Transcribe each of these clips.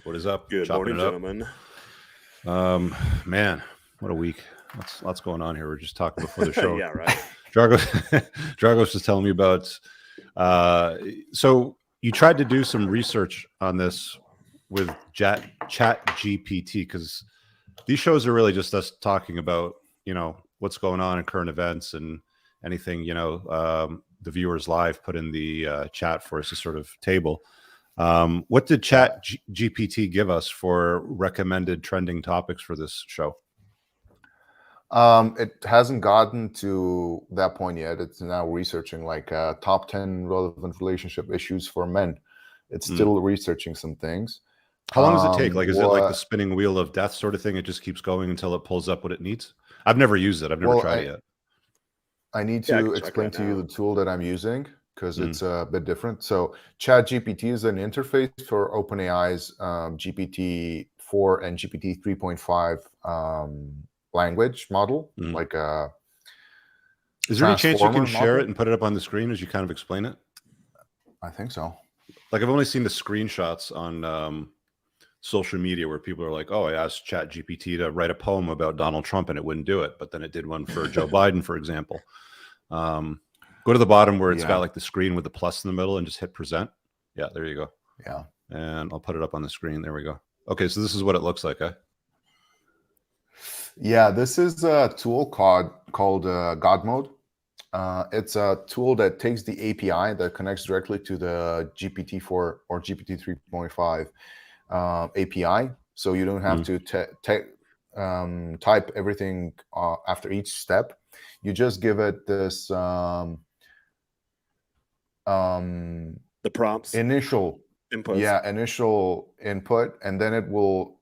What is up? Good Chopping morning, it up. gentlemen. Man, what a week. Lots going on here. We're just talking before the show. Yeah, right. Dragos was telling me about. So you tried to do some research on this with Chat GPT, because these shows are really just us talking about, what's going on in current events and anything, the viewers live put in the chat for us, a sort of table. What did Chat GPT give us for recommended trending topics for this show? It hasn't gotten to that point yet. It's now researching like top 10 relevant relationship issues for men. It's still researching some things. How long does it take? Like, is it like the spinning wheel of death sort of thing? It just keeps going until it pulls up what it needs? I've never used it. I've never tried it yet. I need to explain to you the tool that I'm using, because it's a bit different. So ChatGPT is an interface for OpenAI's GPT-4 and GPT 3.5 language model. Like a Is there any chance you can share it and put it up on the screen as you kind of explain it? I think so. Like, I've only seen the screenshots on social media where people are like, oh, I asked ChatGPT to write a poem about Donald Trump and it wouldn't do it, but then it did one for Joe Biden, for example. Go to the bottom where it's got like the screen with the plus in the middle and just hit present. Yeah, there you go. Yeah. And I'll put it up on the screen. There we go. Okay, so this is what it looks like, eh? Yeah, this is a tool called Godmode. It's a tool that takes the API that connects directly to the GPT-4 or GPT 3.5 API, so you don't have to type everything after each step. You just give it this the prompts, initial inputs. Initial input, and then it will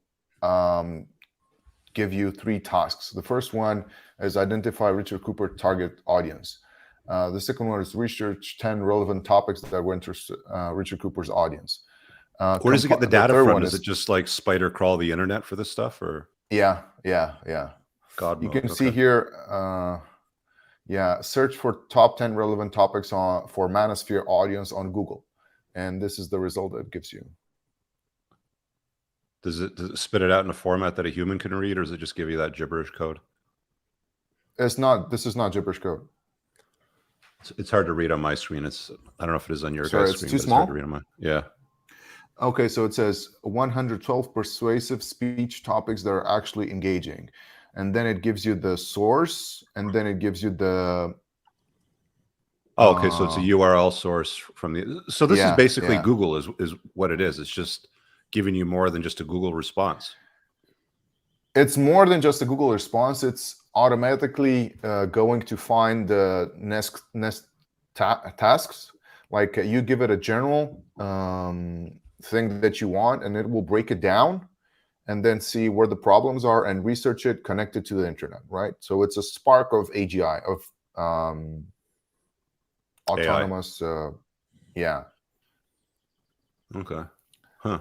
give you 3 tasks. The first one is identify Richard Cooper target audience. The second one is research 10 relevant topics that will interest Richard Cooper's audience. Where does it get the data from? Is it just like spider crawl the internet for this stuff, or? Yeah. Godmode. You can see here, search for top 10 relevant topics for Manosphere audience on Google. And this is the result it gives you. Does it spit it out in a format that a human can read, or does it just give you that gibberish code? This is not gibberish code. It's hard to read on my screen. I don't know if it is on your guys' screen. It's too small? It's hard to read on mine. Yeah. Okay, so it says 112 persuasive speech topics that are actually engaging. And then it gives you the source, and then it gives you the... Oh, okay, so it's a URL source from the... So this is basically Google is what it is. It's just giving you more than just a Google response. It's more than just a Google response. It's automatically going to find the next tasks. Like you give it a general thing that you want, and it will break it down and then see where the problems are and research it, connect it to the internet, right? So it's a spark of AGI, of autonomous, Okay. Huh.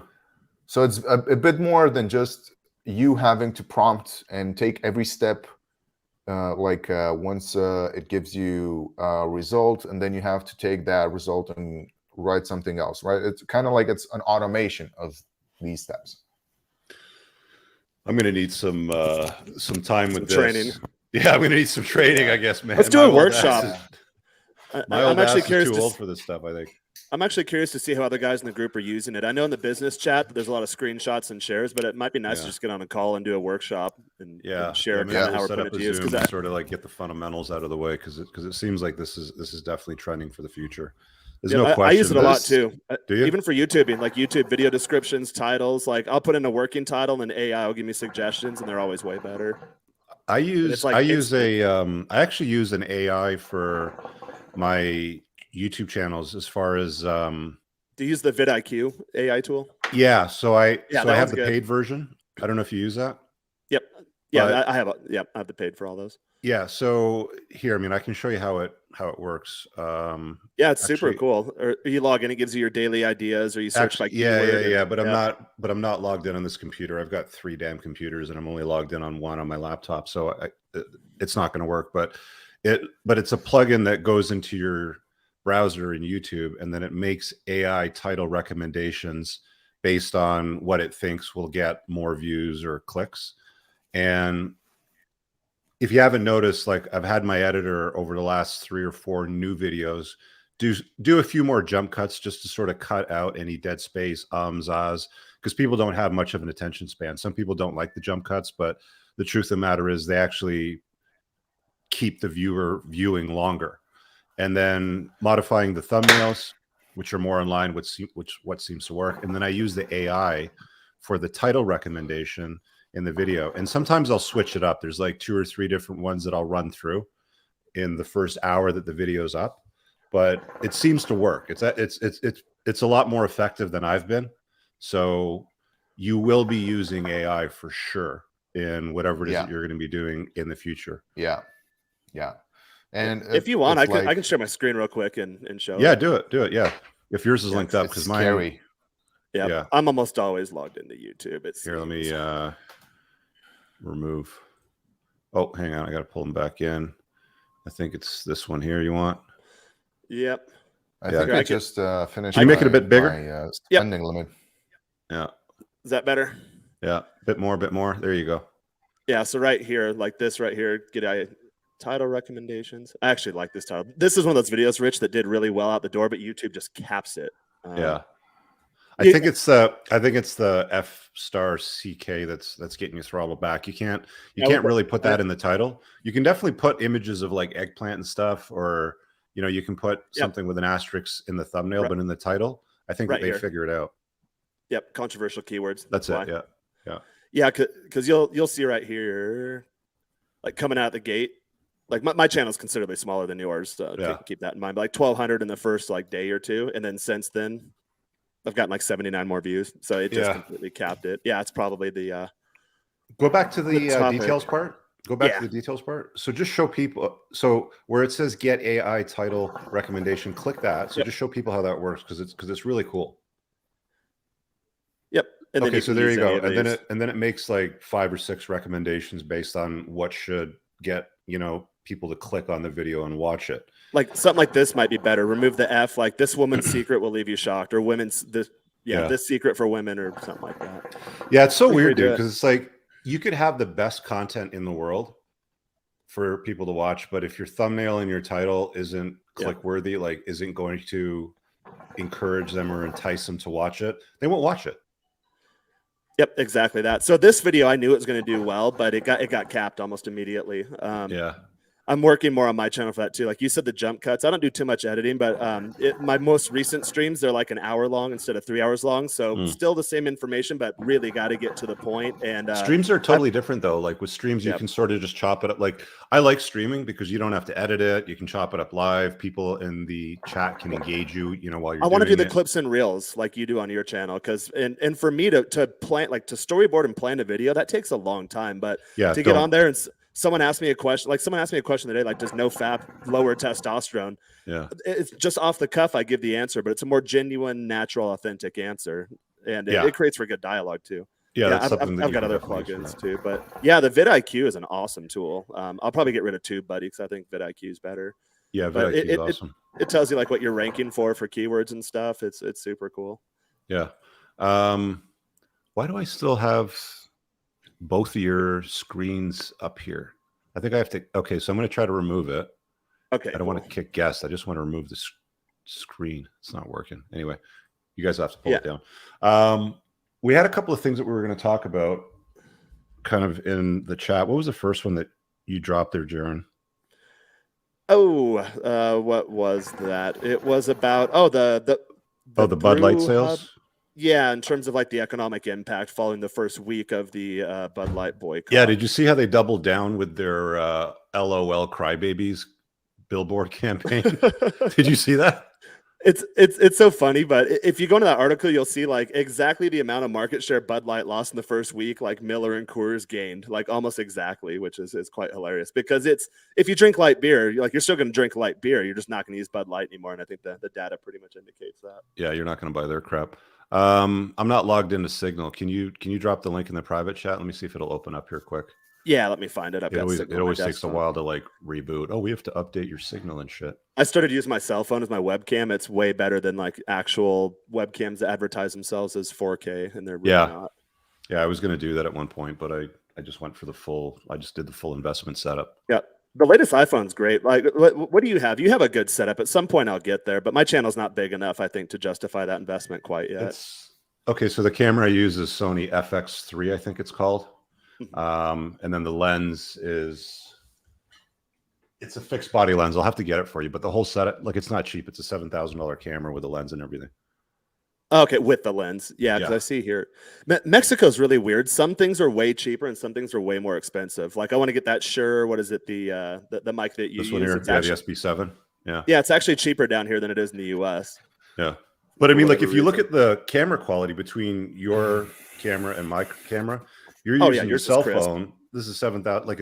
So it's a bit more than just you having to prompt and take every step. Once it gives you a result, and then you have to take that result and write something else, right? It's kind of like it's an automation of these steps. I'm gonna need some time with training. This. Yeah, I'm gonna need some training, I guess, man. Let's do a workshop. I'm actually curious. Too old for this stuff, I think. I'm actually curious to see how other guys in the group are using it. I know in the business chat that there's a lot of screenshots and shares, but it might be nice to just get on a call and do a workshop and share kind of how we're putting it to use. Because sort of like get the fundamentals out of the way, because it seems like this is definitely trending for the future. There's no question. I use it a lot too. Do you? Even for YouTubing, like YouTube video descriptions, titles. Like I'll put in a working title and AI will give me suggestions, and they're always way better. I actually use an AI for my YouTube channels as far as do you use the vidIQ AI tool? Yeah, so I have the paid version. I don't know if you use that. Yep. Yeah, I have the paid for all those. Yeah, so here, I mean, I can show you how it works. Yeah, it's super cool. Or you log in, it gives you your daily ideas, or you search by keyword. Yeah. But I'm not logged in on this computer. I've got 3 damn computers, and I'm only logged in on one on my laptop, so it's not going to work. But it's a plugin that goes into your browser in YouTube, and then it makes AI title recommendations based on what it thinks will get more views or clicks. And if you haven't noticed, like I've had my editor over the last 3 or 4 new videos do a few more jump cuts just to sort of cut out any dead space, ahs, because people don't have much of an attention span. Some people don't like the jump cuts, but the truth of the matter is they actually keep the viewer viewing longer. And then modifying the thumbnails, which are more in line with what seems to work. And then I use the AI for the title recommendation in the video. And sometimes I'll switch it up. There's like 2 or 3 different ones that I'll run through in the first hour that the video's up. But it seems to work. It's a lot more effective than I've been. So you will be using AI for sure in whatever it is that you're going to be doing in the future. Yeah. And if you want, I can share my screen real quick and show. Yeah, do it. Yeah, if yours is linked up, because mine. Scary. Yeah, I'm almost always logged into YouTube. Here, let me remove. Oh, hang on, I got to pull them back in. I think it's this one here. You want? Yep. I think I just finished. Can you make it a bit bigger? Spending limit. Yeah. Is that better? Yeah, bit more. There you go. Yeah. So right here, like this right here, title recommendations. I actually like this title. This is one of those videos, Rich, that did really well out the door, but YouTube just caps it. Yeah. I think it's the F*CK that's getting you throttled back. You can't really put that in the title. You can definitely put images of like eggplant and stuff, or you can put something with an asterisk in the thumbnail, but in the title, I think that they figure it out. Yep, controversial keywords. That's it. Yeah, because you'll see right here, like coming out the gate. Like my channel is considerably smaller than yours, so keep that in mind. But like 1,200 in the first like day or two, and then since then, I've gotten like 79 more views. So it just completely capped it. Yeah, it's probably the. Go back to the details part. Go back to the details part. So just show people. So where it says "Get AI Title Recommendation," click that. So just show people how that works because it's really cool. Yep. And okay, so there you go. And then it makes like 5 or 6 recommendations based on what should get people to click on the video and watch it. Like something like this might be better. Remove the F, like this woman's secret will leave you shocked, or this secret for women, or something like that. Yeah, it's so weird, dude, because it's like you could have the best content in the world for people to watch, but if your thumbnail and your title isn't click worthy, like isn't going to encourage them or entice them to watch it, they won't watch it. Yep, exactly that. So this video, I knew it was going to do well, but it got capped almost immediately. I'm working more on my channel for that too. Like you said, the jump cuts. I don't do too much editing, but my most recent streams, they're like an hour long instead of 3 hours long. So still the same information, but really got to get to the point. And streams are totally different though. Like with streams, you can sort of just chop it up. Like I like streaming because you don't have to edit it. You can chop it up live. People in the chat can engage you, while you're. I want to do the clips and reels like you do on your channel, because and for me to plan, like to storyboard and plan a video, that takes a long time. But to get on there and someone asked me a question, today, like, does no fap lower testosterone? Yeah. It's just off the cuff. I give the answer, but it's a more genuine, natural, authentic answer. And it creates for good dialogue too. Yeah. I've got other plugins too, but yeah, the vidIQ is an awesome tool. I'll probably get rid of TubeBuddy because I think vidIQ is better. Yeah. vidIQ is awesome. It tells you like what you're ranking for keywords and stuff. It's super cool. Yeah. Why do I still have both of your screens up here? I think I have to. Okay, so I'm going to try to remove it. Okay. I don't want to kick guests. I just want to remove the screen. It's not working. Anyway, you guys have to pull it down. We had a couple of things that we were going to talk about kind of in the chat. What was the first one that you dropped there, Jaron? Oh, what was that? It was about, the Bud Light sales? Yeah, in terms of like the economic impact following the first week of the Bud Light boycott. Yeah, did you see how they doubled down with their LOL Crybabies billboard campaign? Did you see that? It's so funny, but if you go into that article, you'll see like exactly the amount of market share Bud Light lost in the first week, like Miller and Coors gained, like almost exactly, which is quite hilarious because if you drink light beer, you're still going to drink light beer. You're just not going to use Bud Light anymore, and I think the data pretty much indicates that. Yeah, you're not going to buy their crap. I'm not logged into Signal. Can you drop the link in the private chat? Let me see if it'll open up here quick. Yeah, let me find it. It always takes a while to like reboot. Oh, we have to update your signal and shit. I started using my cell phone as my webcam. It's way better than like actual webcams that advertise themselves as 4K, and they're really not. Yeah, I was going to do that at one point, but I just went for I just did the full investment setup. Yeah. The latest iPhone's great. Like, what do you have? You have a good setup. At some point I'll get there, but my channel's not big enough, I think, to justify that investment quite yet. Okay, so the camera I use is Sony FX3, I think it's called. And then the lens it's a fixed body lens. I'll have to get it for you, but the whole setup, like, it's not cheap. It's a $7,000 camera with a lens and everything. Okay, with the lens. Yeah, because I see here. Mexico's really weird. Some things are way cheaper and some things are way more expensive. Like, I want to get that Shure, what is it, the mic that you use? This one here, the SB7. Yeah. Yeah, it's actually cheaper down here than it is in the US. Yeah. But I mean, like, if you look at the camera quality between your camera and my camera, you're using your cell phone. This is 7,000. Like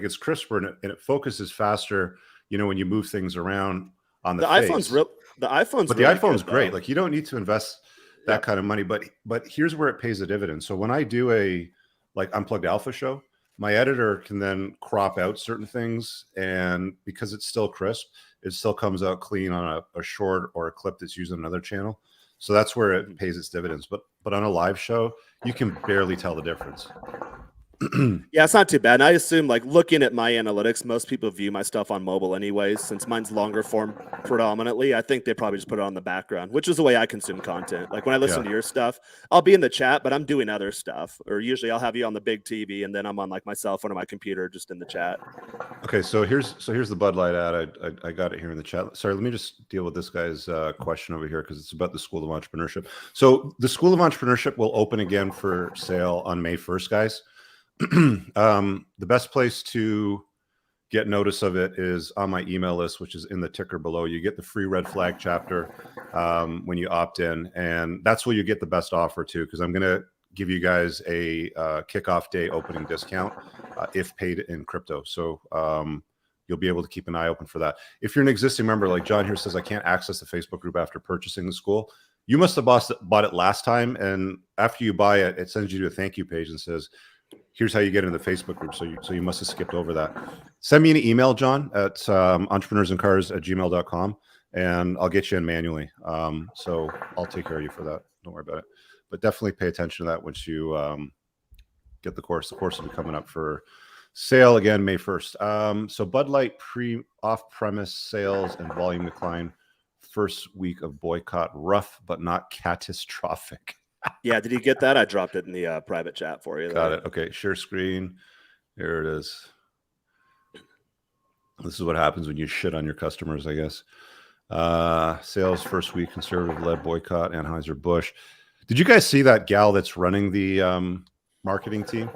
it's crisper and it focuses faster. You know, when you move things around on the face. The iPhone's but really the iPhone's good, great. Like, you don't need to invest that kind of money. But here's where it pays a dividend. So when I do a like Unplugged Alpha show, my editor can then crop out certain things, and because it's still crisp, it still comes out clean on a short or a clip that's used on another channel. So that's where it pays its dividends. But on a live show, you can barely tell the difference. Yeah, it's not too bad. And I assume, like, looking at my analytics, most people view my stuff on mobile anyways. Since mine's longer form predominantly, I think they probably just put it on the background, which is the way I consume content. Like, when I listen to your stuff, I'll be in the chat, but I'm doing other stuff. Or usually I'll have you on the big TV, and then I'm on like my cell phone or my computer just in the chat. Okay, so here's the Bud Light ad. I got it here in the chat. Sorry, let me just deal with this guy's question over here because it's about the School of Entrepreneurship. So the School of Entrepreneurship will open again for sale on May 1st, guys. The best place to get notice of it is on my email list, which is in the ticker below. You get the free red flag chapter when you opt in, and that's where you get the best offer too, because I'm going to give you guys a kickoff day opening discount if paid in crypto. So you'll be able to keep an eye open for that. If you're an existing member, like John here says, I can't access the Facebook group after purchasing the school. You must have bought it last time, and after you buy it, it sends you to a thank you page and says, here's how you get into the Facebook group. So you must have skipped over that. Send me an email, John, at entrepreneursandcars@gmail.com, and I'll get you in manually. So I'll take care of you for that. Don't worry about it. But definitely pay attention to that once you get the course. The course will be coming up for sale again May 1st. So Bud Light off-premise sales and volume decline. First week of boycott, rough but not catastrophic. Yeah, did you get that? I dropped it in the private chat for you. Got it. Okay, share screen. Here it is. This is what happens when you shit on your customers, I guess. Sales first week, conservative-led boycott, Anheuser-Busch. Did you guys see that gal that's running the marketing team?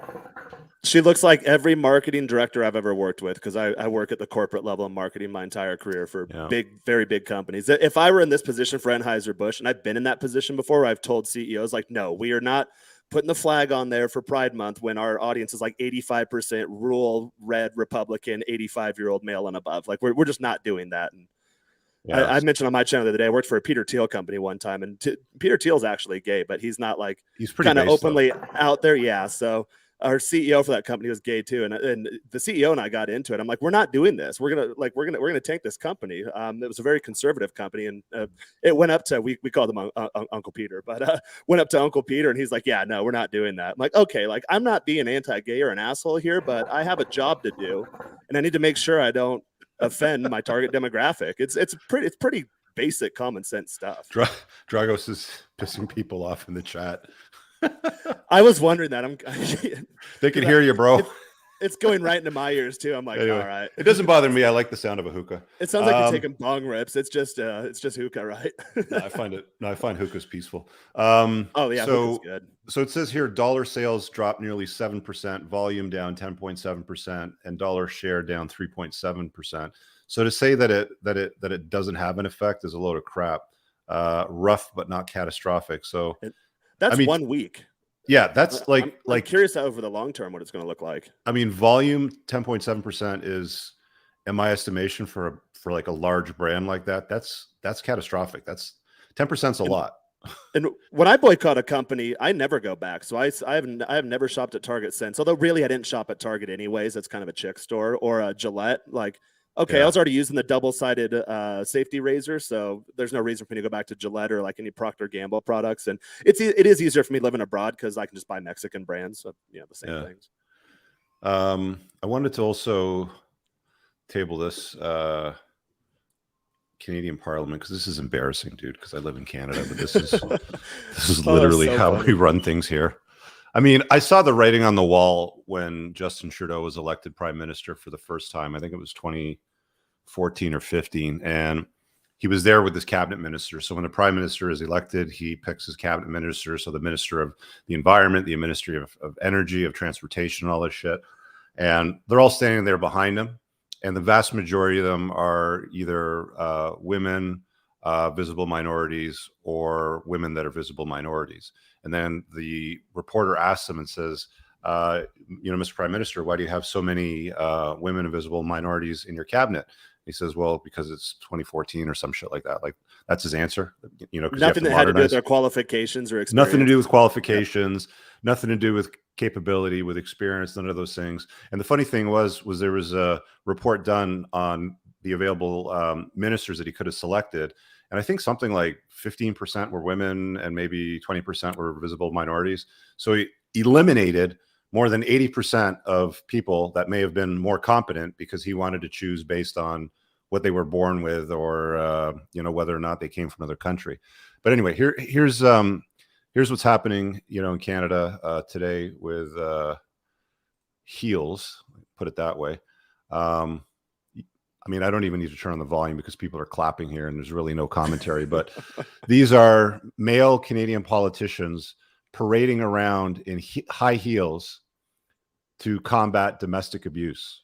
She looks like every marketing director I've ever worked with, because I work at the corporate level in marketing my entire career for very big companies. If I were in this position for Anheuser-Busch, and I've been in that position before, where I've told CEOs, like, no, we are not putting the flag on there for Pride Month when our audience is like 85% rural, red, Republican, 85-year-old male and above. Like, we're just not doing that. And I mentioned on my channel the other day, I worked for a Peter Thiel company one time, and Peter Thiel's actually gay, but he's not like, he's pretty kind of openly out there. Yeah. So our CEO for that company was gay too, and the CEO and I got into it. I'm like, we're not doing this. We're gonna tank this company. It was a very conservative company, and it went up to we called him Uncle Peter, but went up to Uncle Peter, and he's like, yeah, no, we're not doing that. I'm like, okay, like, I'm not being anti-gay or an asshole here, but I have a job to do, and I need to make sure I don't offend my target demographic. It's pretty basic common sense stuff. Dragos is pissing people off in the chat. I was wondering that. They can hear you, bro. It's going right into my ears too. I'm like, anyway, all right. It doesn't bother me. I like the sound of a hookah. It sounds like you're taking bong rips. It's just hookah, right? I find hookahs peaceful. Oh yeah, hookah's good. So it says here, dollar sales dropped nearly 7%, volume down 10.7%, and dollar share down 3.7%. So to say that it doesn't have an effect is a load of crap. Rough but not catastrophic. So that's 1 week. Yeah, that's I'm curious over the long term what it's going to look like. I mean, volume 10.7% is, in my estimation, for like a large brand like that, that's catastrophic. That's 10% is a lot. And when I boycott a company, I never go back. So I have never shopped at Target since. Although really, I didn't shop at Target anyways. It's kind of a chick store, or a Gillette. Like, okay, I was already using the double-sided safety razor, so there's no reason for me to go back to Gillette or like any Procter & Gamble products. And it is easier for me living abroad because I can just buy Mexican brands. So the same things. I wanted to also table this Canadian Parliament, because this is embarrassing, dude, because I live in Canada, but this is literally how we run things here. I mean, I saw the writing on the wall when Justin Trudeau was elected prime minister for the first time. I think it was 2014 or 15, and he was there with his cabinet minister. So when the prime minister is elected, he picks his cabinet minister. So the minister of the environment, the ministry of energy, of transportation, all this shit. And they're all standing there behind him. And the vast majority of them are either women, visible minorities, or women that are visible minorities. And then the reporter asks them and says, Mr. Prime Minister, why do you have so many women and visible minorities in your cabinet? He says, well, because it's 2014 or some shit like that. Like, that's his answer. Nothing that had to do with their qualifications or experience. Nothing to do with qualifications, nothing to do with capability, with experience, none of those things. And the funny thing was there was a report done on the available ministers that he could have selected. And I think something like 15% were women and maybe 20% were visible minorities. So he eliminated more than 80% of people that may have been more competent because he wanted to choose based on what they were born with, or whether or not they came from another country. But anyway, here's what's happening, in Canada today with heels, put it that way. I mean, I don't even need to turn on the volume because people are clapping here and there's really no commentary. But these are male Canadian politicians parading around in high heels to combat domestic abuse.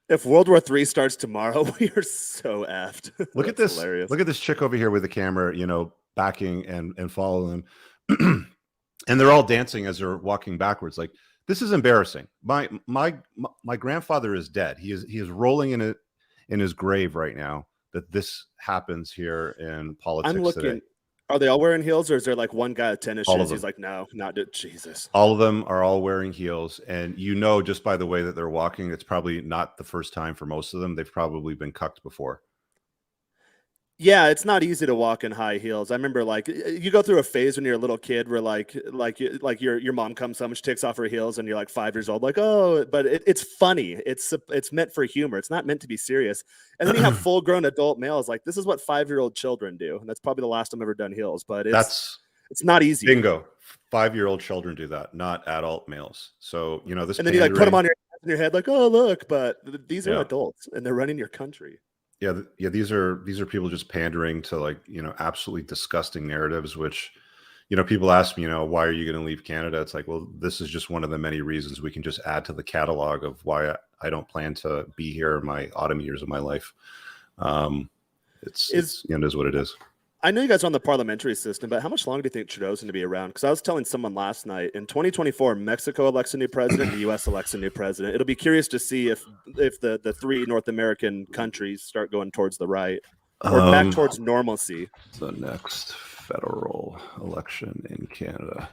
If World War III starts tomorrow, we are so effed. Look at this. Hilarious. Look at this chick over here with the camera, backing and following them. And they're all dancing as they're walking backwards. Like, this is embarrassing. My grandfather is dead. He is rolling in his grave right now that this happens here in politics today. Are they all wearing heels, or is there like one guy with tennis shoes? He's like, no, not Jesus. All of them are all wearing heels. And just by the way that they're walking, it's probably not the first time for most of them. They've probably been cucked before. Yeah, it's not easy to walk in high heels. I remember, like, you go through a phase when you're a little kid where like your mom comes home, she takes off her heels, and you're like 5 years old, like, oh, but it's funny. It's meant for humor. It's not meant to be serious. And then you have full grown adult males like, this is what 5-year-old children do, and that's probably the last time I've ever done heels. But it's not easy. Bingo. 5-year-old children do that, not adult males. So this. And then you like put them on your head, like, oh look, but these are adults and they're running your country. Yeah. These are people just pandering to absolutely disgusting narratives, which, people ask me, why are you going to leave Canada? It's like, well, this is just one of the many reasons we can just add to the catalog of why I don't plan to be here in my autumn years of my life. It is what it is. I know you guys are on the parliamentary system, but how much longer do you think Trudeau's going to be around? Because I was telling someone last night, in 2024, Mexico elects a new president, the U.S. elects a new president. It'll be curious to see if the three North American countries start going towards the right or back towards normalcy. The next federal election in Canada,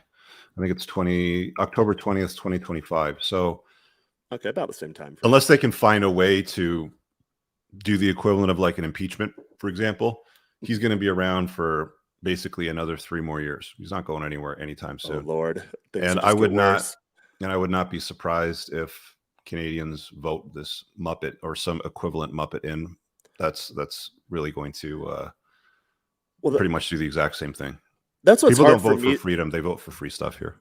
I think it's October 20th, 2025. So, okay, about the same time. Unless they can find a way to do the equivalent of like an impeachment, for example. He's going to be around for basically another 3 more years. He's not going anywhere anytime soon. Oh Lord! And I would not be surprised if Canadians vote this Muppet or some equivalent Muppet in. That's really going to pretty much do the exact same thing. That's what's people hard don't vote for freedom; they vote for free stuff here.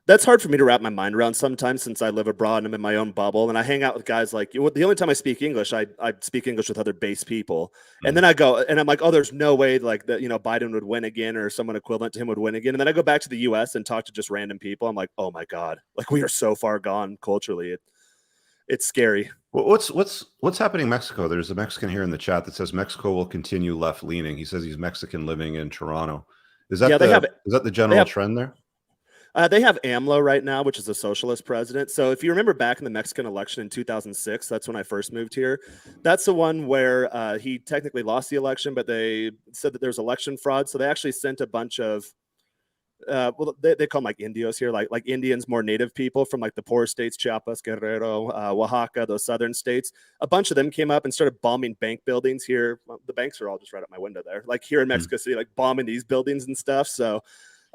That's hard for me to wrap my mind around sometimes, since I live abroad and I'm in my own bubble, and I hang out with guys like you. The only time I speak English, I speak English with other base people, and then I go and I'm like, oh, there's no way like that, Biden would win again or someone equivalent to him would win again. And then I go back to the U.S. and talk to just random people. I'm like, oh my God, like we are so far gone culturally. It's scary. Well, what's happening in Mexico? There's a Mexican here in the chat that says Mexico will continue left leaning. He says he's Mexican living in Toronto. Is that the general trend there? They have AMLO right now, which is a socialist president. So if you remember back in the Mexican election in 2006, that's when I first moved here. That's the one where he technically lost the election, but they said that there's election fraud. So they actually sent a bunch of well, they call them like Indios here, like Indians, more native people from like the poor states, Chiapas, Guerrero, Oaxaca, those southern states. A bunch of them came up and started bombing bank buildings here. Well, the banks are all just right up my window there, like here in Mexico City, like bombing these buildings and stuff. So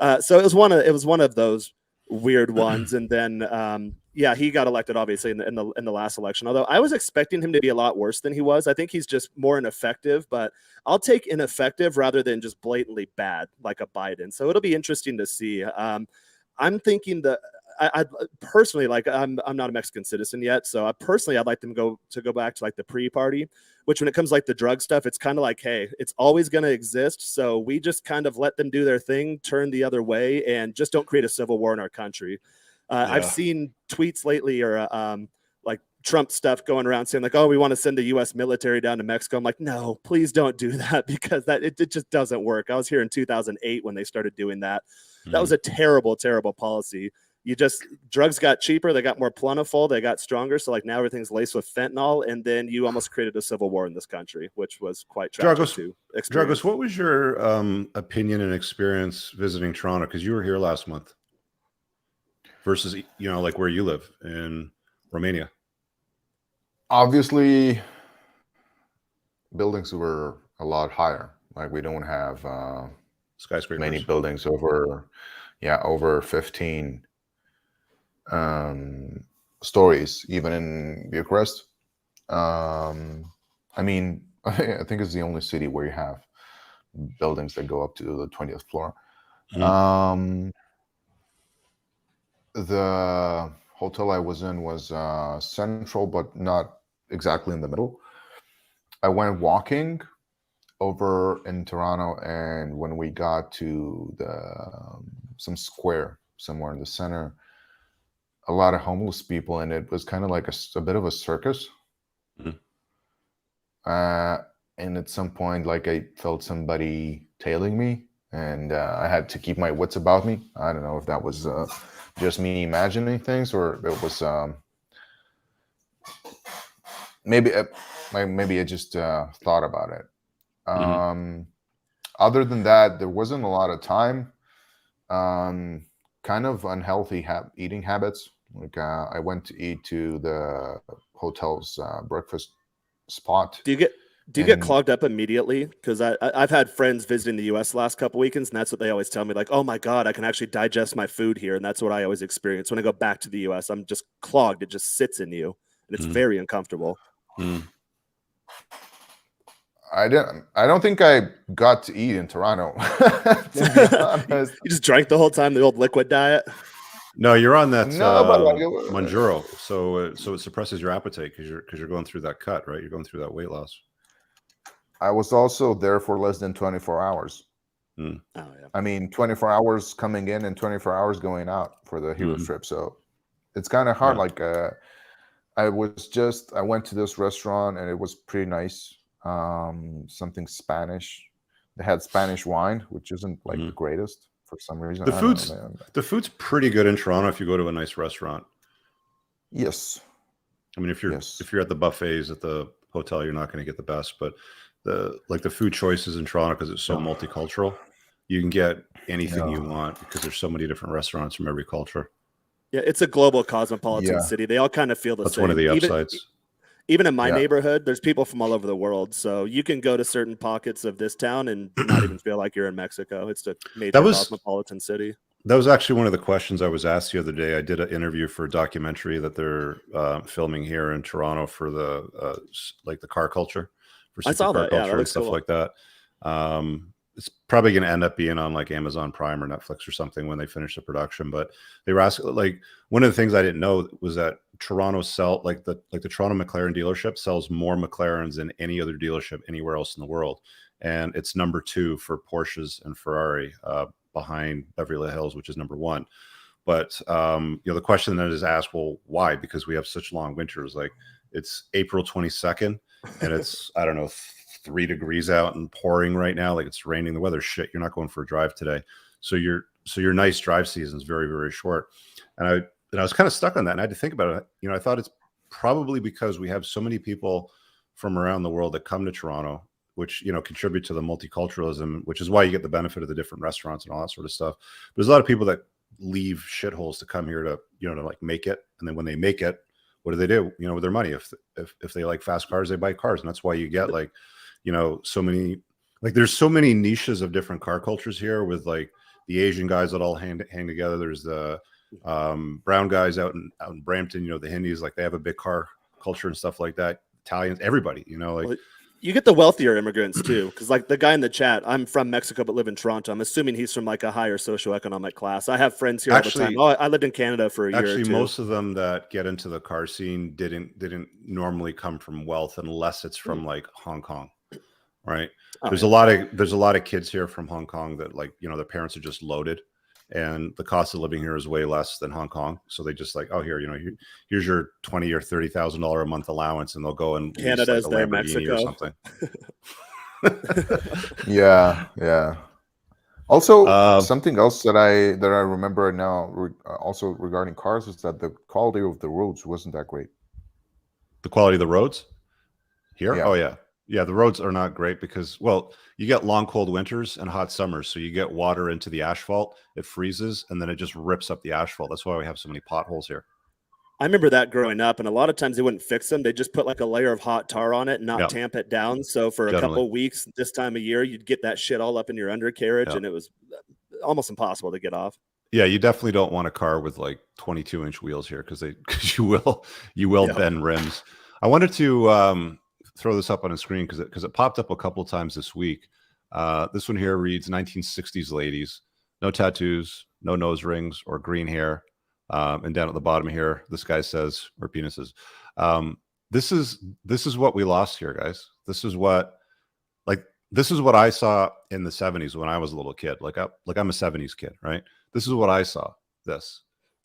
it was one of those weird ones. And then yeah, he got elected obviously in the last election, although I was expecting him to be a lot worse than he was. I think he's just more ineffective, but I'll take ineffective rather than just blatantly bad like a Biden. So it'll be interesting to see. I'm thinking that I personally, like, I'm not a Mexican citizen yet, so I'd like them to go back to like the pre-party, which when it comes to, like, the drug stuff, it's kind of like, hey, it's always going to exist, so we just kind of let them do their thing, turn the other way, and just don't create a civil war in our country. I've seen tweets lately or like Trump stuff going around saying like, oh, we want to send the U.S. military down to Mexico. I'm like, no, please don't do that, because it just doesn't work. I was here in 2008 when they started doing that. That was a terrible, terrible policy. Drugs got cheaper, they got more plentiful, they got stronger. So like now everything's laced with fentanyl, and then you almost created a civil war in this country, which was quite tragic to experience. Dragos, what was your opinion and experience visiting Toronto? Because you were here last month versus, like where you live in Romania. Obviously, buildings were a lot higher. Like we don't have skyscrapers. Many buildings over 15 stories, even in Bucharest. I mean, I think it's the only city where you have buildings that go up to the 20th floor. The hotel I was in was central, but not exactly in the middle. I went walking over in Toronto, and when we got to some square somewhere in the center, a lot of homeless people, and it was kind of like a bit of a circus. And at some point, like, I felt somebody tailing me, and I had to keep my wits about me. I don't know if that was just me imagining things, or it was maybe I just thought about it. Other than that, there wasn't a lot of time. Kind of unhealthy eating habits. Like I went to eat to the hotel's breakfast spot. Do you get clogged up immediately? Because I've had friends visiting the U.S. last couple weekends, and that's what they always tell me. Like, oh my God, I can actually digest my food here, and that's what I always experience when I go back to the U.S. I'm just clogged; it just sits in you, and it's very uncomfortable. I don't think I got to eat in Toronto. To be honest. You just drank the whole time, the old liquid diet. No, you're on that Monjuro, so it suppresses your appetite because you're going through that cut, right? You're going through that weight loss. I was also there for less than 24 hours. Oh, yeah. I mean, 24 hours coming in and 24 hours going out for the Hero trip. So it's kind of hard. Like I went to this restaurant, and it was pretty nice. Something Spanish. They had Spanish wine, which isn't like the greatest for some reason. The food's pretty good in Toronto if you go to a nice restaurant. Yes. I mean, if you're at the buffets at the hotel, you're not going to get the best, but the food choices in Toronto, because it's so multicultural, you can get anything you want because there's so many different restaurants from every culture. Yeah, it's a global cosmopolitan city. They all kind of feel the same. That's one of the upsides. Even in my neighborhood, there's people from all over the world. So you can go to certain pockets of this town and not even feel like you're in Mexico. It's a major cosmopolitan city. That was actually one of the questions I was asked the other day. I did an interview for a documentary that they're filming here in Toronto for the car culture, for supercar culture and stuff like that. It's probably going to end up being on like Amazon Prime or Netflix or something when they finish the production. But they were asking, like, one of the things I didn't know was that Toronto the Toronto McLaren dealership sells more McLarens than any other dealership anywhere else in the world, and it's number 2 for Porsches and Ferrari, behind Beverly Hills, which is number 1. But the question that is asked, well, why? Because we have such long winters. Like, it's April 22nd, and it's I don't know, 3 degrees out and pouring right now. Like, it's raining. The weather's shit. You're not going for a drive today. So your nice drive season is very, very short. And I was kind of stuck on that, and I had to think about it. I thought it's probably because we have so many people from around the world that come to Toronto which, you know, contribute to the multiculturalism, which is why you get the benefit of the different restaurants and all that sort of stuff. There's a lot of people that leave shitholes to come here to, you know, to like make it. And then when they make it, what do they do? You know, with their money, if they like fast cars, they buy cars. And that's why you get like, you know, so many, like there's so many niches of different car cultures here with like the Asian guys that all hang together. There's the brown guys out in Brampton, you know, the Hindis, like they have a big car culture and stuff like that. Italians, everybody, you know, like. Well, you get the wealthier immigrants too, because like the guy in the chat, I'm from Mexico but live in Toronto. I'm assuming he's from like a higher socioeconomic class. I have friends here all the time. Oh, I lived in Canada for a year. Actually, or two. Most of them that get into the car scene didn't normally come from wealth unless it's from like Hong Kong, right? Oh, there's a lot of kids here from Hong Kong that, like, you know, their parents are just loaded, and the cost of living here is way less than Hong Kong. So they just like, oh, here, you know, here's your $20,000 or $30,000 a month allowance, and they'll go and Canada is like their Lamborghini Mexico or something. Yeah. Also, something else that I remember now, also regarding cars, is that the quality of the roads wasn't that great. The quality of the roads here? Yeah. Oh yeah. Yeah, the roads are not great because, well, you get long, cold winters and hot summers. So you get water into the asphalt, it freezes, and then it just rips up the asphalt. That's why we have so many potholes here. I remember that growing up, and a lot of times they wouldn't fix them. They just put like a layer of hot tar on it and not tamp it down. So for a couple of weeks this time of year, you'd get that shit all up in your undercarriage, and it was almost impossible to get off. Yeah, you definitely don't want a car with like 22-inch wheels here because you will bend rims. I wanted to throw this up on a screen because it popped up a couple of times this week. This one here reads 1960s ladies, no tattoos, no nose rings or green hair. And down at the bottom here, this guy says, or penises, this is what we lost here, guys. This is what I saw in the 70s when I was a little kid. I'm a 70s kid, right? This is what I saw. This,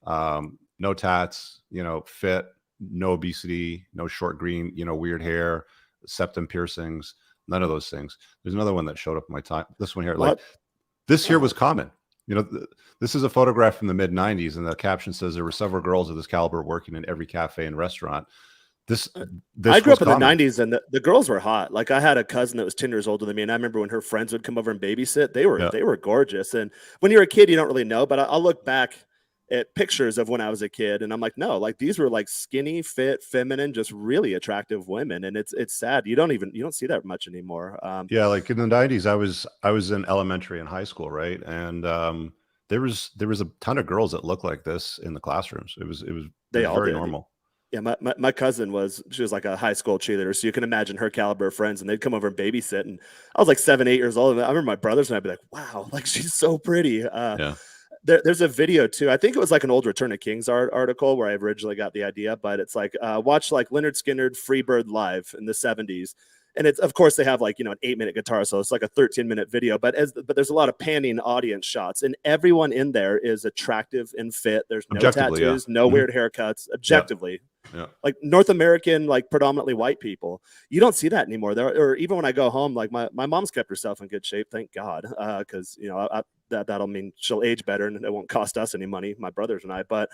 no tats, you know, fit, no obesity, no short green, you know, weird hair, septum piercings, none of those things. There's another one that showed up in my time. This one here, like this here was common. You know, this is a photograph from the mid 90s, and the caption says there were several girls of this caliber working in every cafe and restaurant. This I grew up in the 90s, and the girls were hot. Like I had a cousin that was 10 years older than me, and I remember when her friends would come over and babysit, they were gorgeous. And when you're a kid, you don't really know, but I'll look back at pictures of when I was a kid, and I'm like, no, like these were like skinny, fit, feminine, just really attractive women. And it's sad. You don't see that much anymore. Yeah, like in the 90s, I was in elementary and high school, right? And there was a ton of girls that looked like this in the classrooms. It was very normal. Yeah, my cousin she was like a high school cheerleader, so you can imagine her caliber of friends, and they'd come over and babysit. And I was like 7, 8 years old. I remember my brothers and I'd be like, wow, like she's so pretty. There's a video too. I think it was like an old Return of Kings article where I originally got the idea, but it's like watch like Leonard Skinner Freebird live in the 70s. And it's, of course, they have like, you know, an 8-minute guitar. So it's like a 13-minute video, but there's a lot of panning audience shots, and everyone in there is attractive and fit. There's no tattoos, no weird haircuts, objectively. Yeah. Like North American, like predominantly white people. You don't see that anymore. Or even when I go home, like my mom's kept herself in good shape, thank God. Because, you know, that'll mean she'll age better and it won't cost us any money, my brothers and I. But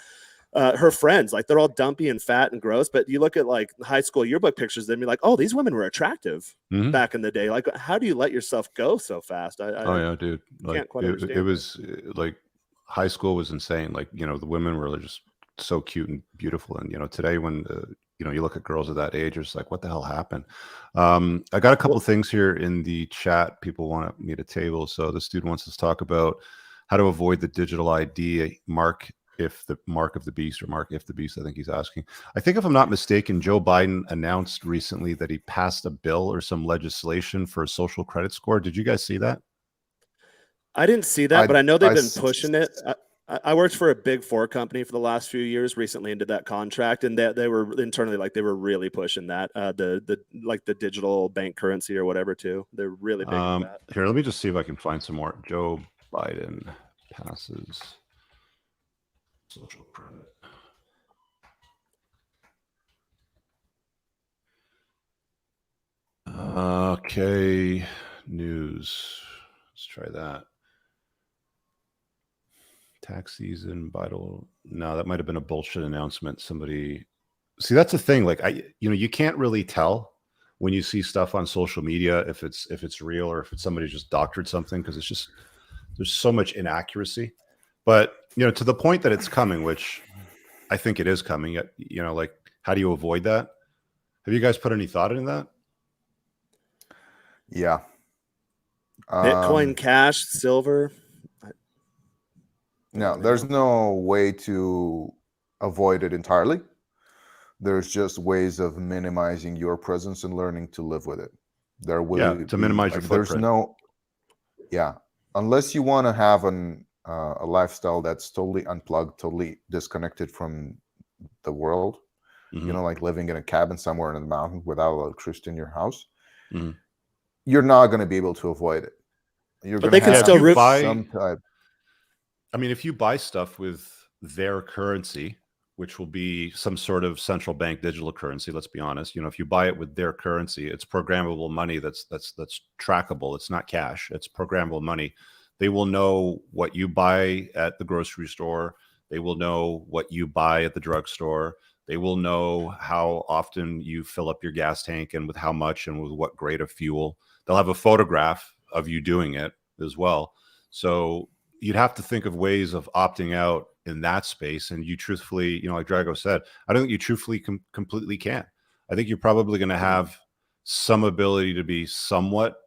her friends, like they're all dumpy and fat and gross. But you look at like high school yearbook pictures, they'd be like, oh, these women were attractive back in the day. Like, how do you let yourself go so fast? Yeah, dude. Like, can't quite understand. It was like high school was insane. Like, you know, the women were just so cute and beautiful. And, you know, today when, you know, you look at girls of that age, it's like, what the hell happened? I got a couple things here in the chat. People want me to table. So this dude wants us to talk about how to avoid the digital ID mark if the mark of the beast, or mark if the beast, I think he's asking. I think if I'm not mistaken, Joe Biden announced recently that he passed a bill or some legislation for a social credit score. Did you guys see that? I didn't see that, but I know they've been pushing it. I worked for a big 4 company for the last few years, recently into that contract, and they were internally, like they were really pushing that, the digital bank currency or whatever too. They're really big on that. Here, let me just see if I can find some more. Joe Biden passes social credit. Okay, news. Let's try that. Tax season, vital. No, that might have been a bullshit announcement. Somebody, see, that's the thing. Like you know, you can't really tell when you see stuff on social media, if it's real or if it's somebody just doctored something, because it's just, there's so much inaccuracy. But, you know, to the point that it's coming, which I think it is coming, you know, like, how do you avoid that? Have you guys put any thought into that? Yeah. Bitcoin, cash, silver. No, there's no way to avoid it entirely. There's just ways of minimizing your presence and learning to live with it. There will to minimize your footprint. There's no, unless you want to have a lifestyle that's totally unplugged, totally disconnected from the world. You know, like living in a cabin somewhere in the mountain without electricity in your house. You're not going to be able to avoid it. But they can still buy some type. I mean, if you buy stuff with their currency, which will be some sort of central bank digital currency, let's be honest, you know, if you buy it with their currency, it's programmable money that's trackable. It's not cash. It's programmable money. They will know what you buy at the grocery store. They will know what you buy at the drugstore. They will know how often you fill up your gas tank and with how much and with what grade of fuel. They'll have a photograph of you doing it as well. So you'd have to think of ways of opting out in that space. And you truthfully, you know, like Drago said, I don't think you truthfully completely can. I think you're probably going to have some ability to be somewhat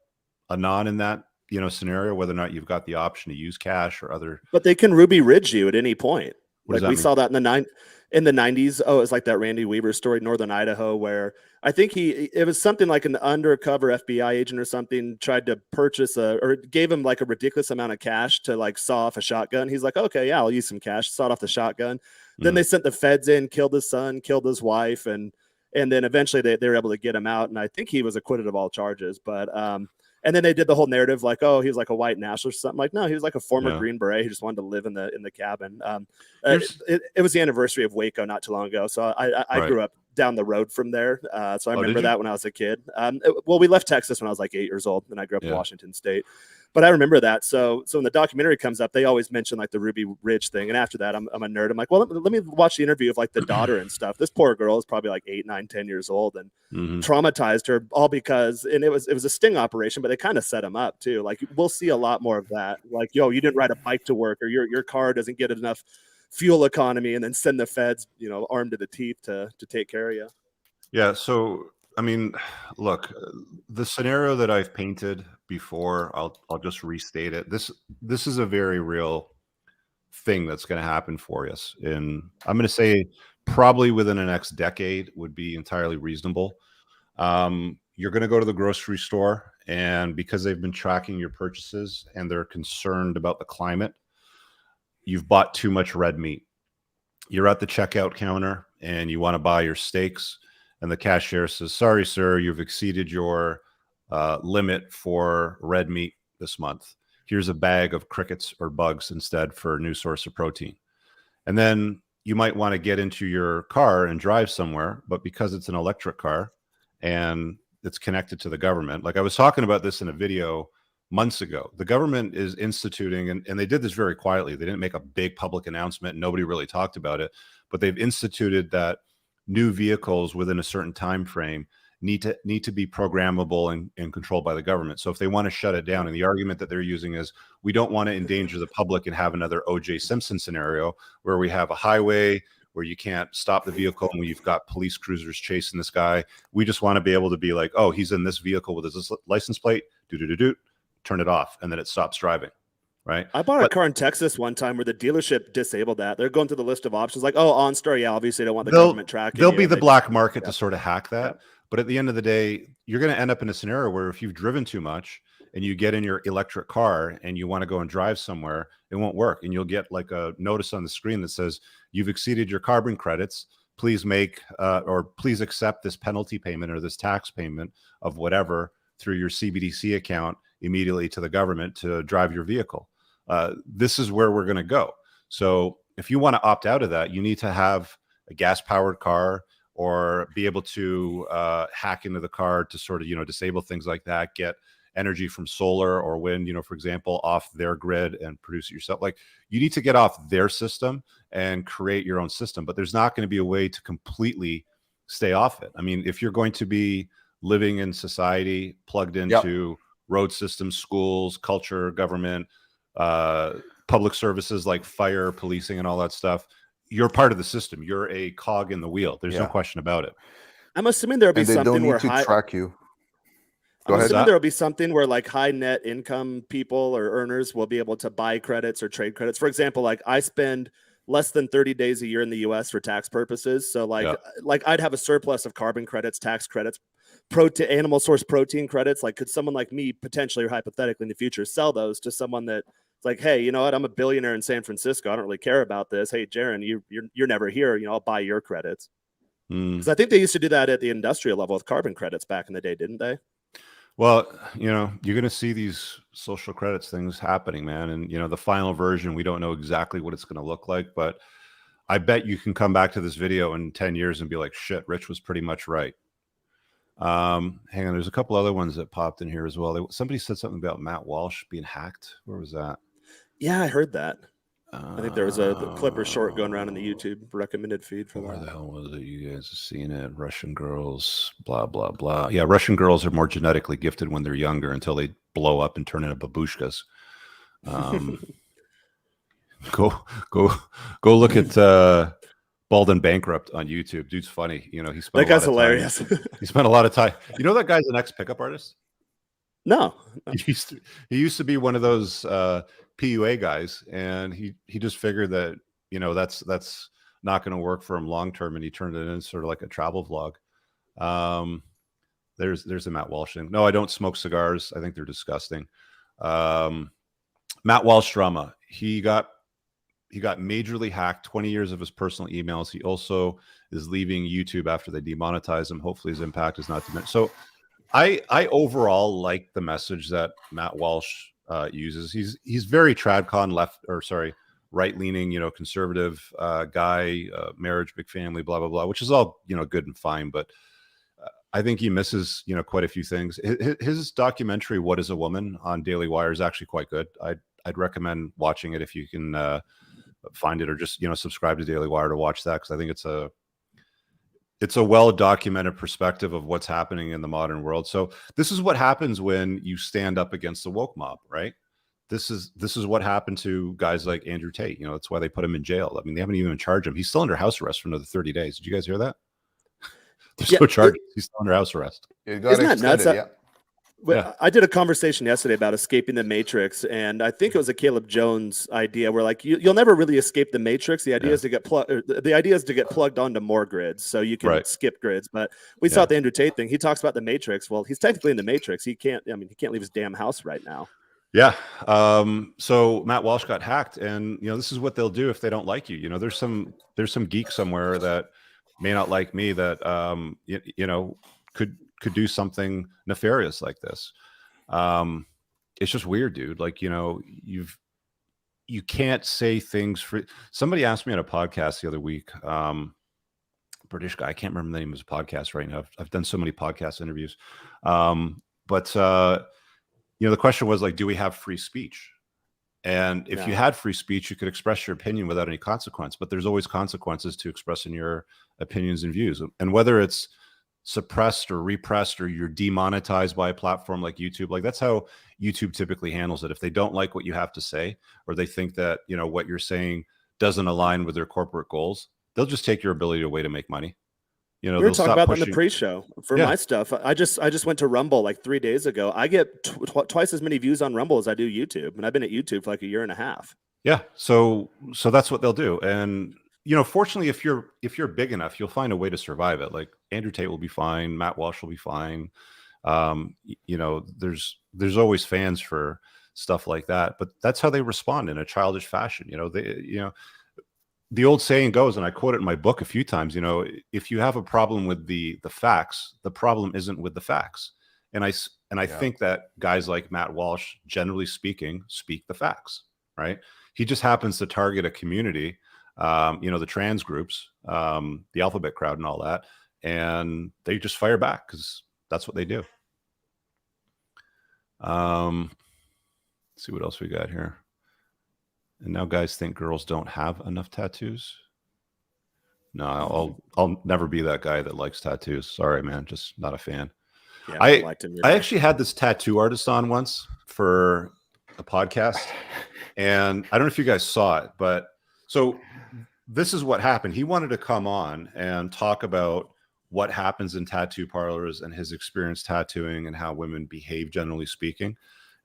anon in that, you know, scenario, whether or not you've got the option to use cash or other. But they can Ruby Ridge you at any point. Like we saw that in the 90s. Oh, it was like that Randy Weaver story, Northern Idaho, where I think it was something like an undercover FBI agent or something tried to purchase or gave him like a ridiculous amount of cash to like saw off a shotgun. He's like, okay, yeah, I'll use some cash, sawed off the shotgun. Then they sent the feds in, killed his son, killed his wife. And then eventually they were able to get him out. And I think he was acquitted of all charges, but, and then they did the whole narrative like, oh, he was like a white nationalist or something. Like, no, he was like a former Green Beret who just wanted to live in the cabin. It was the anniversary of Waco not too long ago, so I grew up down the road from there, so I remember that when I was a kid. Well, we left Texas when I was like 8 years old, and I grew up in Washington State. But I remember that. So when the documentary comes up, they always mention like the Ruby Ridge thing. And after that, I'm a nerd. I'm like, well, let me watch the interview of like the daughter and stuff. This poor girl is probably like 8, 9, 10 years old and traumatized her all because, and it was a sting operation, but they kind of set him up too. Like we'll see a lot more of that. Like, yo, you didn't ride a bike to work, or your car doesn't get enough fuel economy, and then send the feds, you know, armed to the teeth to take care of you. Yeah. So, I mean, look, the scenario that I've painted before, I'll just restate it. This is a very real thing that's going to happen for us. And I'm going to say probably within the next decade would be entirely reasonable. You're going to go to the grocery store, and because they've been tracking your purchases and they're concerned about the climate, you've bought too much red meat. You're at the checkout counter and you want to buy your steaks, and the cashier says, sorry, sir, you've exceeded your limit for red meat this month. Here's a bag of crickets or bugs instead for a new source of protein. And then you might want to get into your car and drive somewhere, but because it's an electric car and it's connected to the government, like I was talking about this in a video months ago, the government is instituting, and they did this very quietly. They didn't make a big public announcement. Nobody really talked about it, but they've instituted that new vehicles within a certain time frame need to be programmable and controlled by the government. So if they want to shut it down, and the argument that they're using is, we don't want to endanger the public and have another O.J. Simpson scenario where we have a highway where you can't stop the vehicle and you've got police cruisers chasing this guy. We just want to be able to be like, oh, he's in this vehicle with his license plate, turn it off, and then it stops driving. Right. I bought a car in Texas one time where the dealership disabled that. They're going through the list of options like, oh, OnStar, yeah, obviously they don't want the government tracking. There'll be the black market to sort of hack that. Yeah. But at the end of the day, you're going to end up in a scenario where if you've driven too much and you get in your electric car and you want to go and drive somewhere, it won't work. And you'll get like a notice on the screen that says, you've exceeded your carbon credits. Please make or please accept this penalty payment or this tax payment of whatever through your CBDC account immediately to the government to drive your vehicle. This is where we're going to go. So if you want to opt out of that, you need to have a gas powered car, or be able to hack into the car to sort of, you know, disable things like that, get energy from solar or wind, you know, for example, off their grid and produce it yourself. Like, you need to get off their system and create your own system, but there's not going to be a way to completely stay off it. I mean, if you're going to be living in society, plugged into road systems, schools, culture, government, public services like fire, policing, and all that stuff. You're part of the system. You're a cog in the wheel. There's no question about it. I'm assuming there'll be something where track you. I'm assuming there'll be something where like high net income people or earners will be able to buy credits or trade credits. For example, like I spend less than 30 days a year in the US for tax purposes. So like I'd have a surplus of carbon credits, tax credits, animal source protein credits. Like could someone like me potentially or hypothetically in the future sell those to someone that it's like, hey, you know what? I'm a billionaire in San Francisco. I don't really care about this. Hey, Jaron, you're never here. You know, I'll buy your credits. Because I think they used to do that at the industrial level with carbon credits back in the day, didn't they? Well, you know, you're going to see these social credits things happening, man. And, you know, the final version, we don't know exactly what it's going to look like, but I bet you can come back to this video in 10 years and be like, shit, Rich was pretty much right. Hang on. There's a couple other ones that popped in here as well. Somebody said something about Matt Walsh being hacked. Where was that? Yeah, I heard that. I think there was a clip or short going around in the YouTube recommended feed for where that. the hell was it? You guys have seen it. Russian girls, blah, blah, blah. Yeah, Russian girls are more genetically gifted when they're younger until they blow up and turn into babushkas. Go look at Bald and Bankrupt on YouTube. Dude's funny. You know, he spent that guy's hilarious. He spent a lot of time. You know that guy's an ex-pickup artist? No. He used to be one of those PUA guys, and he just figured that, you know, that's not going to work for him long term, and he turned it into sort of like a travel vlog. There's a Matt Walsh thing. No, I don't smoke cigars. I think they're disgusting. Matt Walsh drama. He got majorly hacked. 20 years of his personal emails. He also is leaving YouTube after they demonetize him. Hopefully his impact is not diminished. So I overall like the message that Matt Walsh uses. He's very tradcon right leaning, you know, conservative guy, marriage, big family, blah, blah, blah, which is all, you know, good and fine. But I think he misses, you know, quite a few things. His documentary, What is a Woman, on Daily Wire is actually quite good. I'd recommend watching it if you can find it, or just, you know, subscribe to Daily Wire to watch that, because I think it's a well-documented perspective of what's happening in the modern world. So this is what happens when you stand up against the woke mob, right? This is what happened to guys like Andrew Tate. You know, that's why they put him in jail. I mean, they haven't even charged him. He's still under house arrest for another 30 days. Did you guys hear that? There's no charges. He's still under house arrest. It got extended, nuts? Yeah. I did a conversation yesterday about escaping the matrix, and I think it was a Caleb Jones idea where like you'll never really escape the matrix. The idea is to get plugged onto more grids, so you can skip grids. But we saw the Andrew Tate thing. He talks about the matrix. Well, he's technically in the matrix. He can't leave his damn house right now. Yeah. So Matt Walsh got hacked, and you know, this is what they'll do if they don't like you. You know, there's some geek somewhere that may not like me that you know, could do something nefarious like this. It's just weird, dude. Like, you know, you can't say things for. Somebody asked me on a podcast the other week, British guy, I can't remember the name of his podcast right now. I've done so many podcast interviews. But you know, the question was like, do we have free speech? And if you had free speech, you could express your opinion without any consequence, but there's always consequences to expressing your opinions and views. And whether it's suppressed or repressed, or you're demonetized by a platform like YouTube, like that's how YouTube typically handles it. If they don't like what you have to say, or they think that, you know, what you're saying doesn't align with their corporate goals, they'll just take your ability away to make money. You know, we were talking about that in the pre-show for my stuff. I just went to Rumble like 3 days ago. I get twice as many views on Rumble as I do YouTube, and I've been at YouTube for like a year and a half. Yeah, so that's what they'll do. And you know, fortunately, if you're big enough, you'll find a way to survive it. Like Andrew Tate will be fine, Matt Walsh will be fine. You know, there's always fans for stuff like that, but that's how they respond in a childish fashion. You know, the old saying goes, and I quote it in my book a few times, you know, if you have a problem with the facts, the problem isn't with the facts. And I think that guys like Matt Walsh, generally speaking, speak the facts, right? He just happens to target a community, you know, the trans groups, the alphabet crowd and all that. And they just fire back because that's what they do. Let's see what else we got here. And now guys think girls don't have enough tattoos. No, I'll never be that guy that likes tattoos. Sorry, man. Just not a fan. Yeah, I liked him. I actually had this tattoo artist on once for a podcast, and I don't know if you guys saw it, but so this is what happened. He wanted to come on and talk about what happens in tattoo parlors and his experience tattooing and how women behave, generally speaking.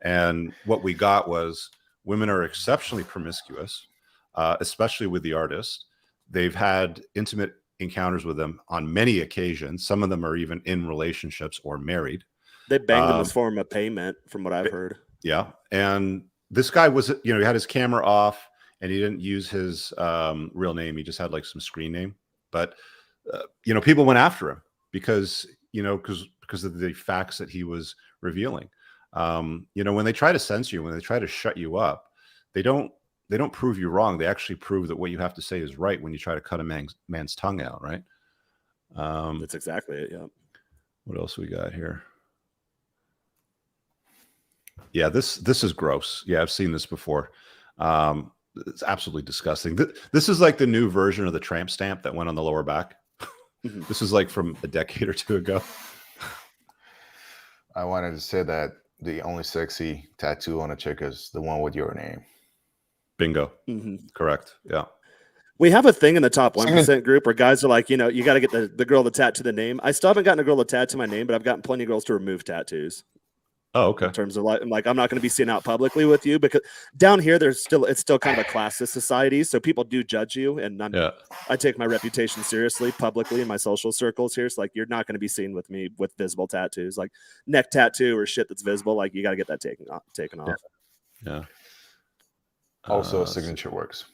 And what we got was women are exceptionally promiscuous, especially with the artist. They've had intimate encounters with them on many occasions. Some of them are even in relationships or married. They banged them as form of payment, from what I've heard. Yeah. And this guy was, he had his camera off and he didn't use his real name. He just had like some screen name. But, people went after him because of the facts that he was revealing. When they try to censor you, when they try to shut you up, they don't prove you wrong. They actually prove that what you have to say is right when you try to cut a man's tongue out, right? That's exactly it. Yeah. What else we got here? Yeah, this is gross. Yeah, I've seen this before. It's absolutely disgusting. This is like the new version of the tramp stamp that went on the lower back. This is like from a decade or two ago. I wanted to say that the only sexy tattoo on a chick is the one with your name. Bingo. Correct. Yeah. We have a thing in the top 1% group where guys are like, you got to get the girl to tattoo the name. I still haven't gotten a girl to tattoo my name, but I've gotten plenty of girls to remove tattoos. Oh, okay. In terms of like I'm not going to be seen out publicly with you, because down here it's still kind of a classist society, so people do judge you, and I take my reputation seriously publicly in my social circles here. It's like, you're not going to be seen with me with visible tattoos, like neck tattoo or shit that's visible. Like, you got to get that taken off. Yeah. Also, a signature works.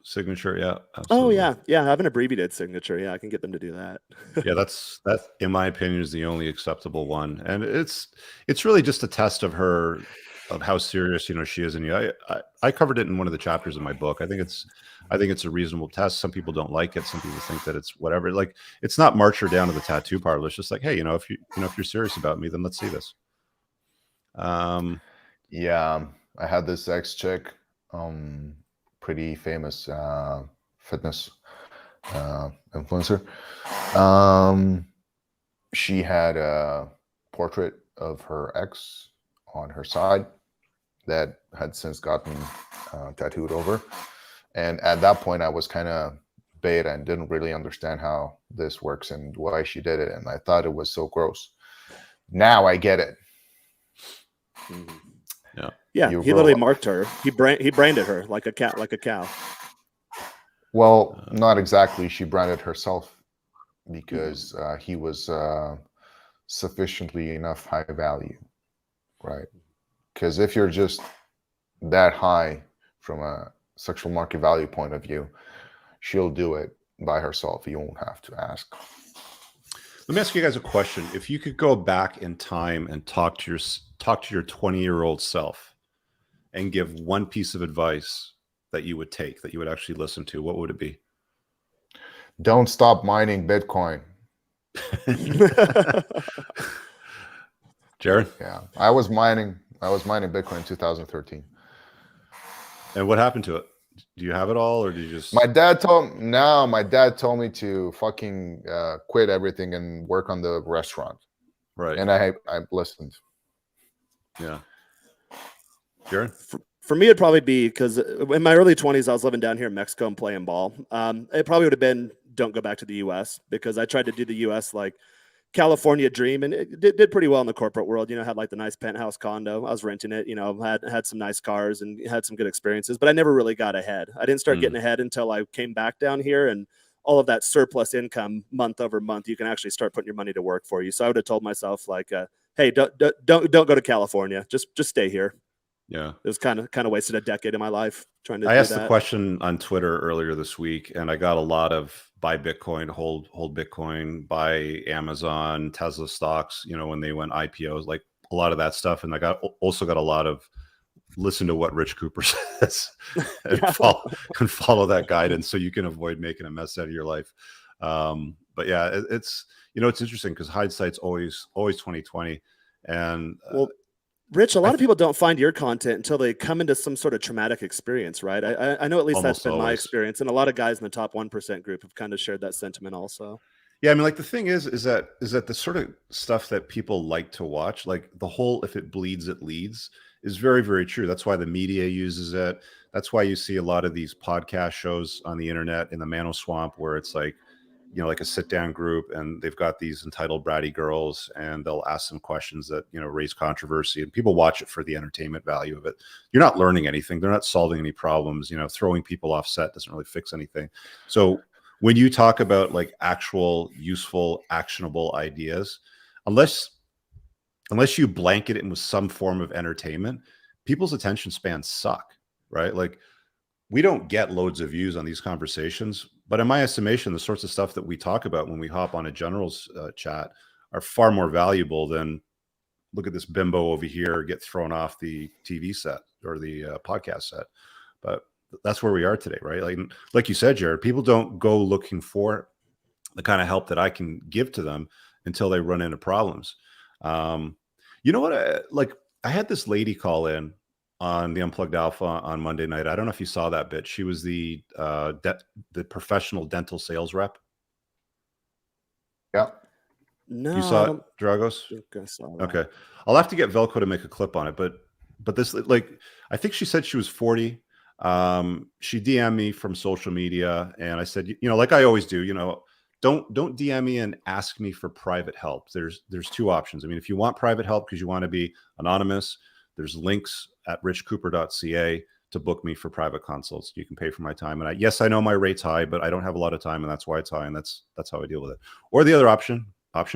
Signature, yeah. Absolutely. Oh yeah. I have an abbreviated signature. Yeah, I can get them to do that. Yeah, that in my opinion is the only acceptable one, and it's really just a test of how serious she is in you. I covered it in one of the chapters of my book. I think it's a reasonable test. Some people don't like it. Some people think that it's whatever. Like, it's not march her down to the tattoo parlor. It's just like, hey, if you're serious about me, then let's see this. Yeah, I had this ex chick. Pretty famous fitness influencer. She had a portrait of her ex on her side that had since gotten tattooed over. And at that point, I was kind of beta and didn't really understand how this works and why she did it. And I thought it was so gross. Now I get it. Yeah, he literally marked her. He branded her like a cat, like a cow. Well, not exactly. She branded herself because he was sufficiently enough high value, right? Because if you're just that high from a sexual market value point of view, she'll do it by herself. You won't have to ask. Let me ask you guys a question. If you could go back in time and talk to your 20-year-old self and give one piece of advice that you would take, that you would actually listen to, what would it be? Don't stop mining Bitcoin. Jared? Yeah, I was mining Bitcoin in 2013. And what happened to it? Do you have it all, or did you just? My dad told me to fucking quit everything and work on the restaurant. Right. And I listened. Yeah. Jared? For me, it'd probably be, because in my early 20s, I was living down here in Mexico and playing ball. It probably would have been, don't go back to the U.S., because I tried to do the U.S. like California dream, and it did pretty well in the corporate world. Had like the nice penthouse condo. I was renting it, had some nice cars and had some good experiences, but I never really got ahead. I didn't start getting ahead until I came back down here, and all of that surplus income month over month, you can actually start putting your money to work for you. So I would have told myself like, hey, don't go to California. Just stay here. Yeah. It was kind of wasted a decade of my life trying to I asked the question on Twitter earlier this week, and I got a lot of buy Bitcoin, hold Bitcoin, buy Amazon, Tesla stocks, when they went IPOs, like a lot of that stuff. And I also got a lot of listen to what Rich Cooper says and follow that guidance so you can avoid making a mess out of your life. But yeah, it's interesting because hindsight's always 2020. And Rich, a lot of people don't find your content until they come into some sort of traumatic experience, right? I know at least that's been my experience, and a lot of guys in the top 1% group have kind of shared that sentiment also. Yeah, I mean, like the thing is that the sort of stuff that people like to watch, like the whole "if it bleeds, it leads," is very, very true. That's why the media uses it. That's why you see a lot of these podcast shows on the internet in the Mano Swamp, where it's like, like a sit-down group, and they've got these entitled bratty girls, and they'll ask some questions that raise controversy, and people watch it for the entertainment value of it. You're not learning anything. They're not solving any problems. Throwing people off set doesn't really fix anything. So when you talk about like actual useful actionable ideas, unless you blanket it in with some form of entertainment, people's attention spans suck, right? Like, we don't get loads of views on these conversations, but in my estimation, the sorts of stuff that we talk about when we hop on a general's chat are far more valuable than, look at this bimbo over here get thrown off the TV set or the podcast set. But that's where we are today, right? Like you said, Jared, people don't go looking for the kind of help that I can give to them until they run into problems. You know what? I had this lady call in on the Unplugged Alpha on Monday night. I don't know if you saw that bit. She was the professional dental sales rep. Yeah. No, you saw it, Dragos? I saw that. Okay, I'll have to get Velcro to make a clip on it. But this, like, I think she said she was 40. She DM'd me from social media, and I said, like I always do, don't DM me and ask me for private help. There's two options. I mean, if you want private help because you want to be anonymous, there's links at richcooper.ca to book me for private consults. You can pay for my time. And yes, I know my rate's high, but I don't have a lot of time, and that's why it's high, and that's how I deal with it. Or the other option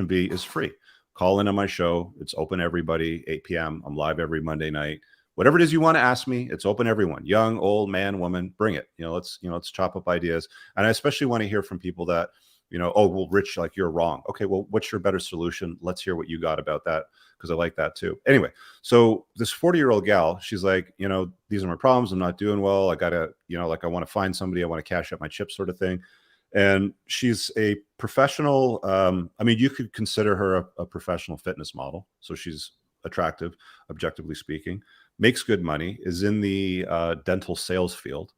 B, is free. Call in on my show. It's open everybody, 8 p.m. I'm live every Monday night. Whatever it is you want to ask me, it's open everyone, young, old, man, woman, bring it. Let's chop up ideas. And I especially want to hear from people that, oh, well, Rich, like, you're wrong. Okay, well, what's your better solution? Let's hear what you got about that, because I like that too. Anyway, so this 40-year-old gal, she's like, these are my problems. I'm not doing well. I gotta, I want to find somebody. I want to cash up my chips, sort of thing. And she's a professional. I mean, you could consider her a professional fitness model. So she's attractive, objectively speaking, makes good money, is in the dental sales field.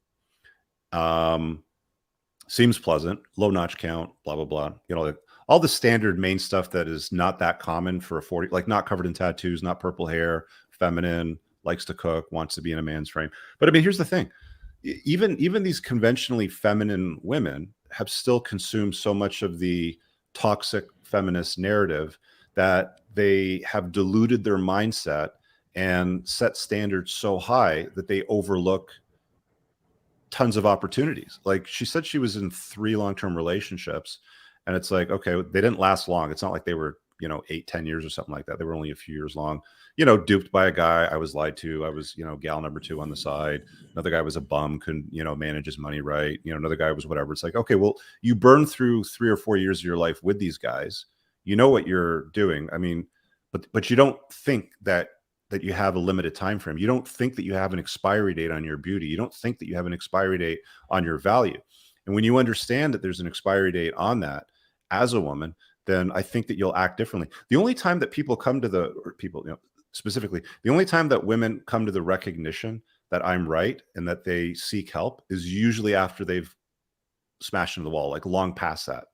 Seems pleasant, low notch count, blah, blah, blah. All the standard main stuff that is not that common for a 40, like not covered in tattoos, not purple hair, feminine, likes to cook, wants to be in a man's frame. But I mean, here's the thing. Even these conventionally feminine women have still consumed so much of the toxic feminist narrative that they have diluted their mindset and set standards so high that they overlook tons of opportunities. Like, she said she was in 3 long-term relationships, and it's like, okay, they didn't last long. It's not like they were, 8-10 years or something like that. They were only a few years long, duped by a guy. I was lied to. I was, gal number 2 on the side. Another guy was a bum, couldn't, manage his money right. Another guy was whatever. It's like, okay, well, you burn through 3 or 4 years of your life with these guys. You know what you're doing. I mean, but you don't think that you have a limited time frame. You don't think that you have an expiry date on your beauty. You don't think that you have an expiry date on your value. And when you understand that there's an expiry date on that as a woman, then I think that you'll act differently. The only time that specifically, the only time that women come to the recognition that I'm right and that they seek help is usually after they've smashed into the wall, like long past that.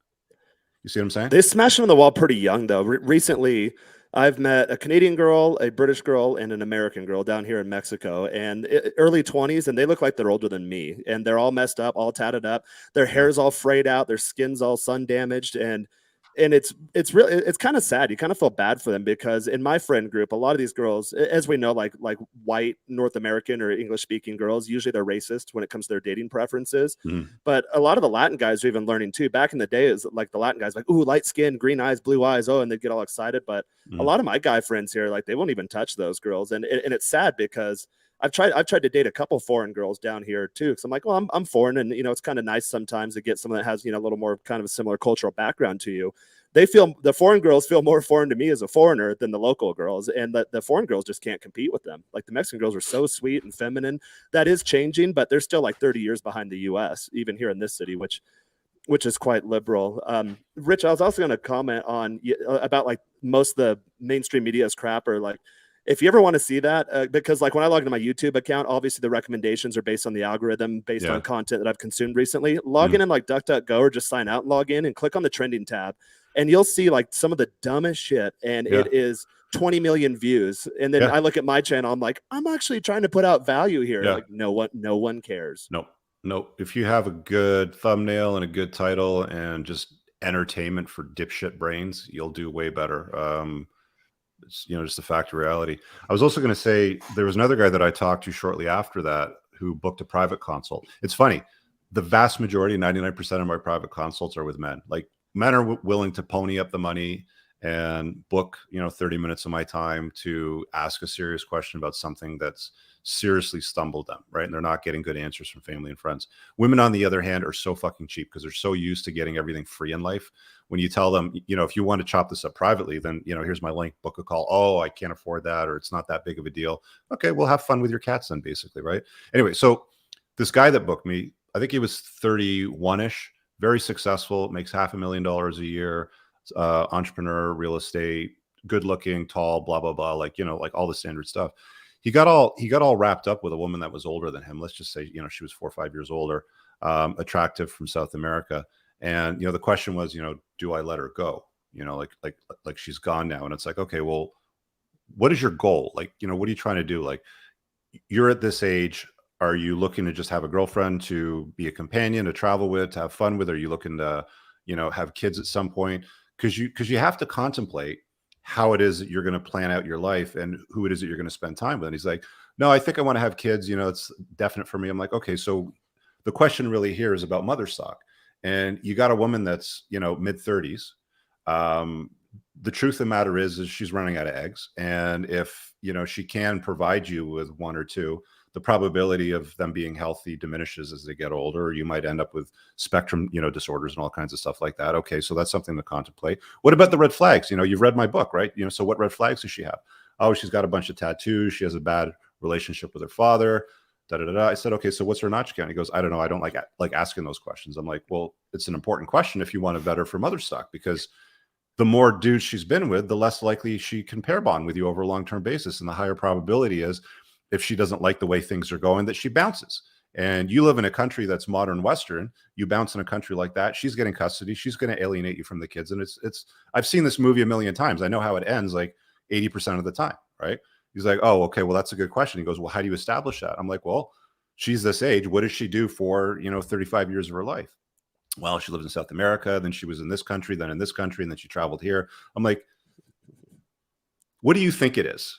You see what I'm saying? They smashed into the wall pretty young, though. Recently, I've met a Canadian girl, a British girl, and an American girl down here in Mexico, and early 20s, and they look like they're older than me, and they're all messed up, all tatted up. Their hair's all frayed out, their skin's all sun damaged, and it's really, it's kind of sad. You kind of feel bad for them, because in my friend group, a lot of these girls, as we know, like white North American or English speaking girls, usually they're racist when it comes to their dating preferences. But a lot of the Latin guys are even learning too. Back in the day, is like the Latin guys like, ooh, light skin, green eyes, blue eyes, oh, and they get all excited. But a lot of my guy friends here, like, they won't even touch those girls, and it's sad, because I've tried to date a couple foreign girls down here too, because I'm like, well, I'm foreign, and it's kind of nice sometimes to get someone that has a little more kind of a similar cultural background to you. The foreign girls feel more foreign to me as a foreigner than the local girls, and the foreign girls just can't compete with them. Like, the Mexican girls are so sweet and feminine. That is changing, but they're still like 30 years behind the U.S. even here in this city, which is quite liberal. Rich, I was also going to comment on about like most of the mainstream media is crap, or like, if you ever want to see that, because like when I log into my YouTube account, obviously the recommendations are based on the algorithm, based on content that I've consumed recently. Log in like DuckDuckGo or just sign out and log in and click on the trending tab, and you'll see like some of the dumbest shit, and it is 20 million views. And then I look at my channel, I'm like, I'm actually trying to put out value here. Like no one cares. No. If you have a good thumbnail and a good title and just entertainment for dipshit brains, you'll do way better. It's, just a fact of reality. I was also going to say there was another guy that I talked to shortly after that who booked a private consult. It's funny. The vast majority, 99% of my private consults are with men. Like men are willing to pony up the money and book, 30 minutes of my time to ask a serious question about something that's seriously stumbled them, right? And they're not getting good answers from family and friends. Women, on the other hand, are so fucking cheap because they're so used to getting everything free in life. When you tell them, if you want to chop this up privately, then, here's my link, book a call. Oh, I can't afford that, or it's not that big of a deal. Okay, we'll have fun with your cats then, basically, right? Anyway, so this guy that booked me, I think he was 31-ish, very successful, makes $500,000 a year, entrepreneur, real estate, good looking, tall, blah, blah, blah, like all the standard stuff. He got all wrapped up with a woman that was older than him. Let's just say, she was 4 or 5 years older, attractive, from South America. And, the question was, do I let her go? Like she's gone now. And it's like, okay, well, what is your goal? Like, what are you trying to do? Like, you're at this age. Are you looking to just have a girlfriend to be a companion, to travel with, to have fun with? Are you looking to, have kids at some point? Because you have to contemplate how it is that you're going to plan out your life and who it is that you're going to spend time with. And he's like, no, I think I want to have kids. It's definite for me. I'm like, okay, so the question really here is about mother stock. And you got a woman that's, mid 30s. The truth of the matter is she's running out of eggs. And if, she can provide you with one or two, the probability of them being healthy diminishes as they get older. You might end up with spectrum, disorders and all kinds of stuff like that. Okay, so that's something to contemplate. What about the red flags? You've read my book, right? So what red flags does she have? Oh, she's got a bunch of tattoos. She has a bad relationship with her father. Da, da, da, da. I said, okay, so what's her notch count? He goes, I don't know. I don't like asking those questions. I'm like, well, it's an important question if you want to vet her for mother stock, because the more dudes she's been with, the less likely she can pair bond with you over a long-term basis. And the higher probability is, if she doesn't like the way things are going, that she bounces. And you live in a country that's modern Western, you bounce in a country like that, she's getting custody, she's going to alienate you from the kids. And it's I've seen this movie a million times. I know how it ends like 80% of the time, right? He's like, oh, okay, well, that's a good question. He goes, well, how do you establish that? I'm like, well, she's this age. What does she do for, 35 years of her life? Well, she lived in South America, then she was in this country, then in this country, and then she traveled here. I'm like, what do you think it is?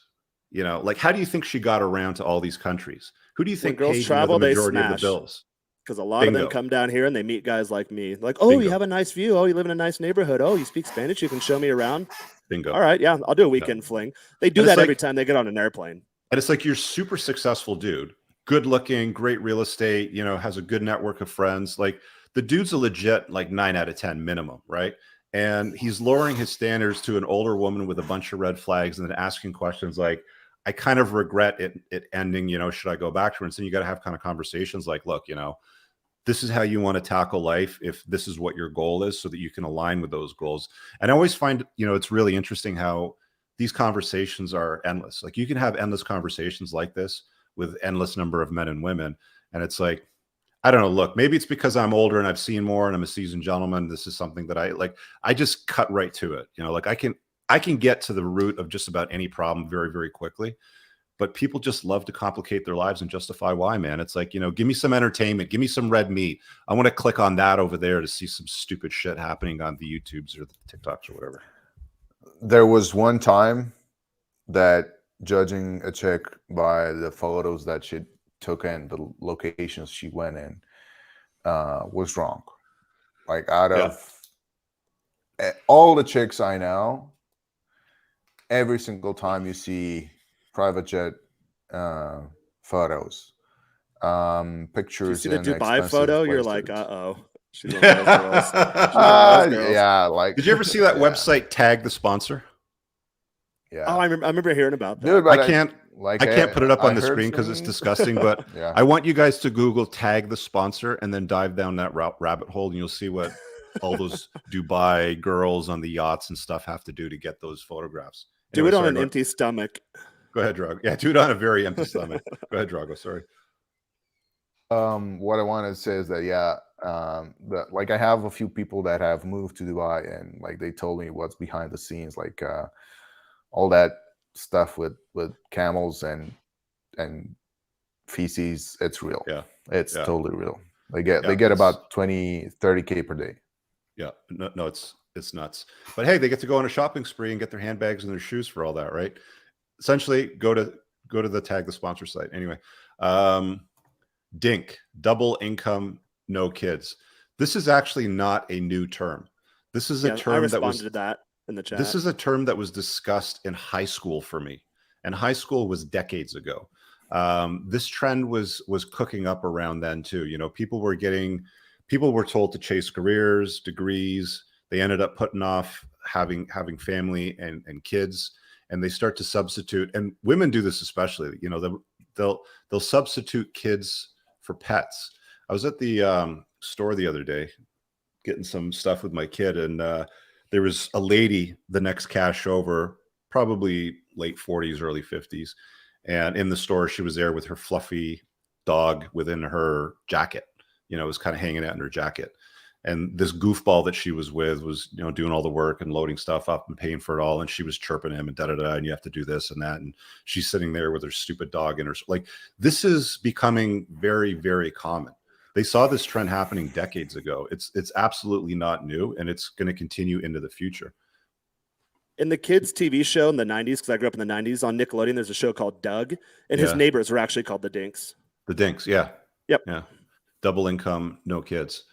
Like, how do you think she got around to all these countries? Who do you think girls pays travel, the majority of the bills? Because a lot of them come down here and they meet guys like me. Like, oh, you have a nice view. Oh, you live in a nice neighborhood. Oh, you speak Spanish. You can show me around. Bingo. All right, yeah, I'll do a weekend fling. They do that every time they get on an airplane. And it's like, you're super successful dude, good looking, great real estate, has a good network of friends. Like, the dude's a legit like 9 out of 10 minimum, right? And he's lowering his standards to an older woman with a bunch of red flags and then asking questions like, I kind of regret it ending, should I go back to her? And so you got to have kind of conversations like, look, this is how you want to tackle life if this is what your goal is, so that you can align with those goals. And I always find, it's really interesting how these conversations are endless. Like, you can have endless conversations like this with endless number of men and women. And it's like, I don't know, look, maybe it's because I'm older and I've seen more and I'm a seasoned gentleman. This is something that I just cut right to it. Like, I can get to the root of just about any problem very, very quickly, but people just love to complicate their lives and justify why, man. It's like, give me some entertainment, give me some red meat. I want to click on that over there to see some stupid shit happening on the YouTubes or the TikToks or whatever. There was one time that judging a chick by the photos that she took in, the locations she went in, was wrong. Like, out of all the chicks I know, every single time you see private jet photos, pictures. You see the Dubai photo, places. You're like, uh-oh. She's one of those girls. Yeah, like. Did you ever see that website Tag the Sponsor? Yeah. Oh, I remember hearing about that. Dude, I can't put it up on the screen because it's disgusting, but I want you guys to Google Tag the Sponsor and then dive down that rabbit hole, and you'll see what all those Dubai girls on the yachts and stuff have to do to get those photographs. Do it on an empty stomach. Go ahead, Drago. Yeah, do it on a very empty stomach. Go ahead, Drago. Sorry. What I want to say is that like I have a few people that have moved to Dubai, and like they told me what's behind the scenes, like all that stuff with camels and feces. It's real. Yeah, it's totally real. They get about 20-30K per day. Yeah, no, it's nuts. But hey, they get to go on a shopping spree and get their handbags and their shoes for all that, right? Essentially, go to the tag the sponsor site. Anyway, Dink, double income, no kids. This is actually not a new term. This is a term that was to that in the chat. This is a term that was discussed in high school for me, and high school was decades ago. This trend was cooking up around then too. You know, people were told to chase careers, degrees. They ended up putting off having family and kids, and they start to substitute. And women do this especially. You know, they'll substitute kids for pets. I was at the store the other day getting some stuff with my kid, and there was a lady the next cash over, probably late 40s, early 50s. And in the store, she was there with her fluffy dog within her jacket. You know, it was kind of hanging out in her jacket. And this goofball that she was with was, you know, doing all the work and loading stuff up and paying for it all. And she was chirping him and da-da-da, and you have to do this and that. And she's sitting there with her stupid dog in her. Like, this is becoming very, very common. They saw this trend happening decades ago. It's absolutely not new, and it's going to continue into the future. In the kids' TV show in the 90s, because I grew up in the 90s, on Nickelodeon, there's a show called Doug, and his neighbors were actually called the Dinks. The Dinks, yeah. Yep. Yeah. Double income, no kids.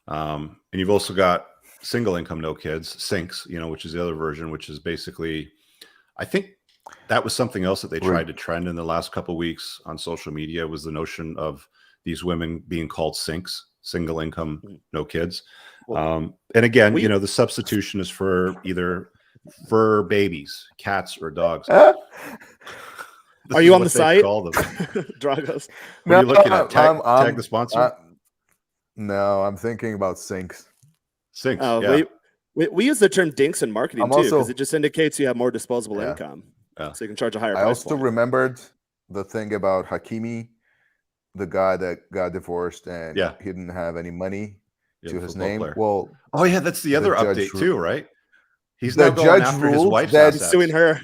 And you've also got single income, no kids, Sinks, you know, which is the other version, which is basically, I think that was something else that they tried to trend in the last couple of weeks on social media, was the notion of these women being called Sinks, single income, no kids. And again, you know, the substitution is for either fur babies, cats, or dogs. Are you on the site? Dragos. What are you looking at? Tag the sponsor? No, I'm thinking about Sinks. Sinks. Yeah. We use the term Dinks in marketing too, because it just indicates you have more disposable income. So you can charge a higher price. I also remembered the thing about Hakimi, the guy that got divorced and he didn't have any money to his name. Player. Well, oh yeah, that's the other update too, right? He's now going after his wife's assets. He's suing her.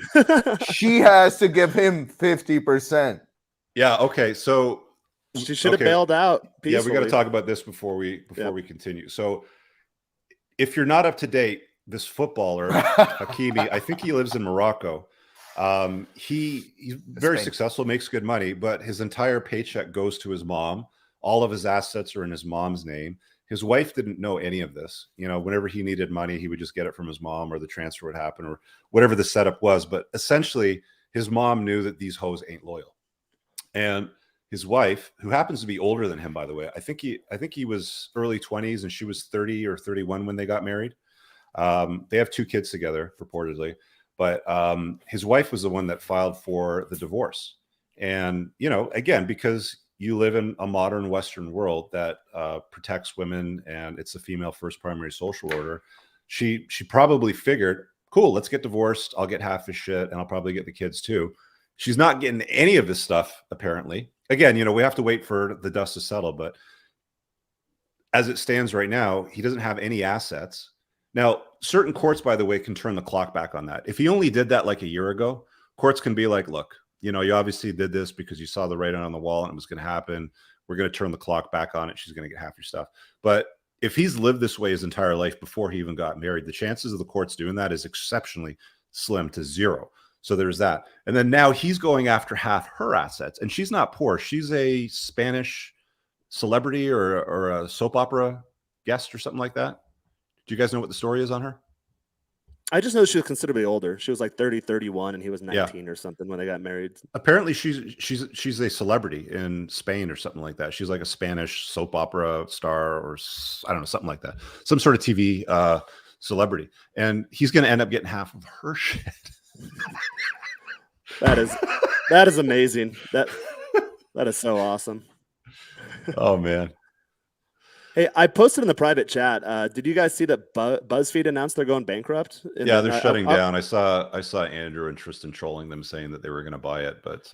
She has to give him 50%. Yeah. Okay. So she should have bailed out peacefully. Yeah, we got to talk about this before we continue. So if you're not up to date, this footballer Hakimi, I think he lives in Morocco. He's very successful, makes good money, but his entire paycheck goes to his mom. All of his assets are in his mom's name. His wife didn't know any of this. You know, whenever he needed money, he would just get it from his mom, or the transfer would happen, or whatever the setup was. But essentially, his mom knew that these hoes ain't loyal. And his wife, who happens to be older than him, by the way, I think he was early 20s and she was 30 or 31 when they got married. They have 2 kids together, purportedly. But his wife was the one that filed for the divorce. And, you know, again, because you live in a modern Western world that protects women, and it's the female first primary social order, she probably figured, cool, let's get divorced. I'll get half his shit, and I'll probably get the kids too. She's not getting any of this stuff, apparently. Again, you know, we have to wait for the dust to settle. But as it stands right now, he doesn't have any assets. Now, certain courts, by the way, can turn the clock back on that. If he only did that like a year ago, courts can be like, look, you know, you obviously did this because you saw the writing on the wall and it was going to happen. We're going to turn the clock back on it. She's going to get half your stuff. But if he's lived this way his entire life before he even got married, the chances of the courts doing that is exceptionally slim to zero. So there's that. And then now he's going after half her assets, and she's not poor. She's a Spanish celebrity or a soap opera guest or something like that. Do you guys know what the story is on her? I just know she was considerably older. She was like 30, 31, and he was 19 or something when they got married. Apparently she's a celebrity in Spain or something like that. She's like a Spanish soap opera star, or I don't know, something like that. Some sort of TV celebrity. And he's going to end up getting half of her shit. That is amazing. That is so awesome. Oh man. Hey, I posted in the private chat. Did you guys see that BuzzFeed announced they're going bankrupt? And Yeah, then, they're shutting down. I saw Andrew and Tristan trolling them, saying that they were going to buy it, but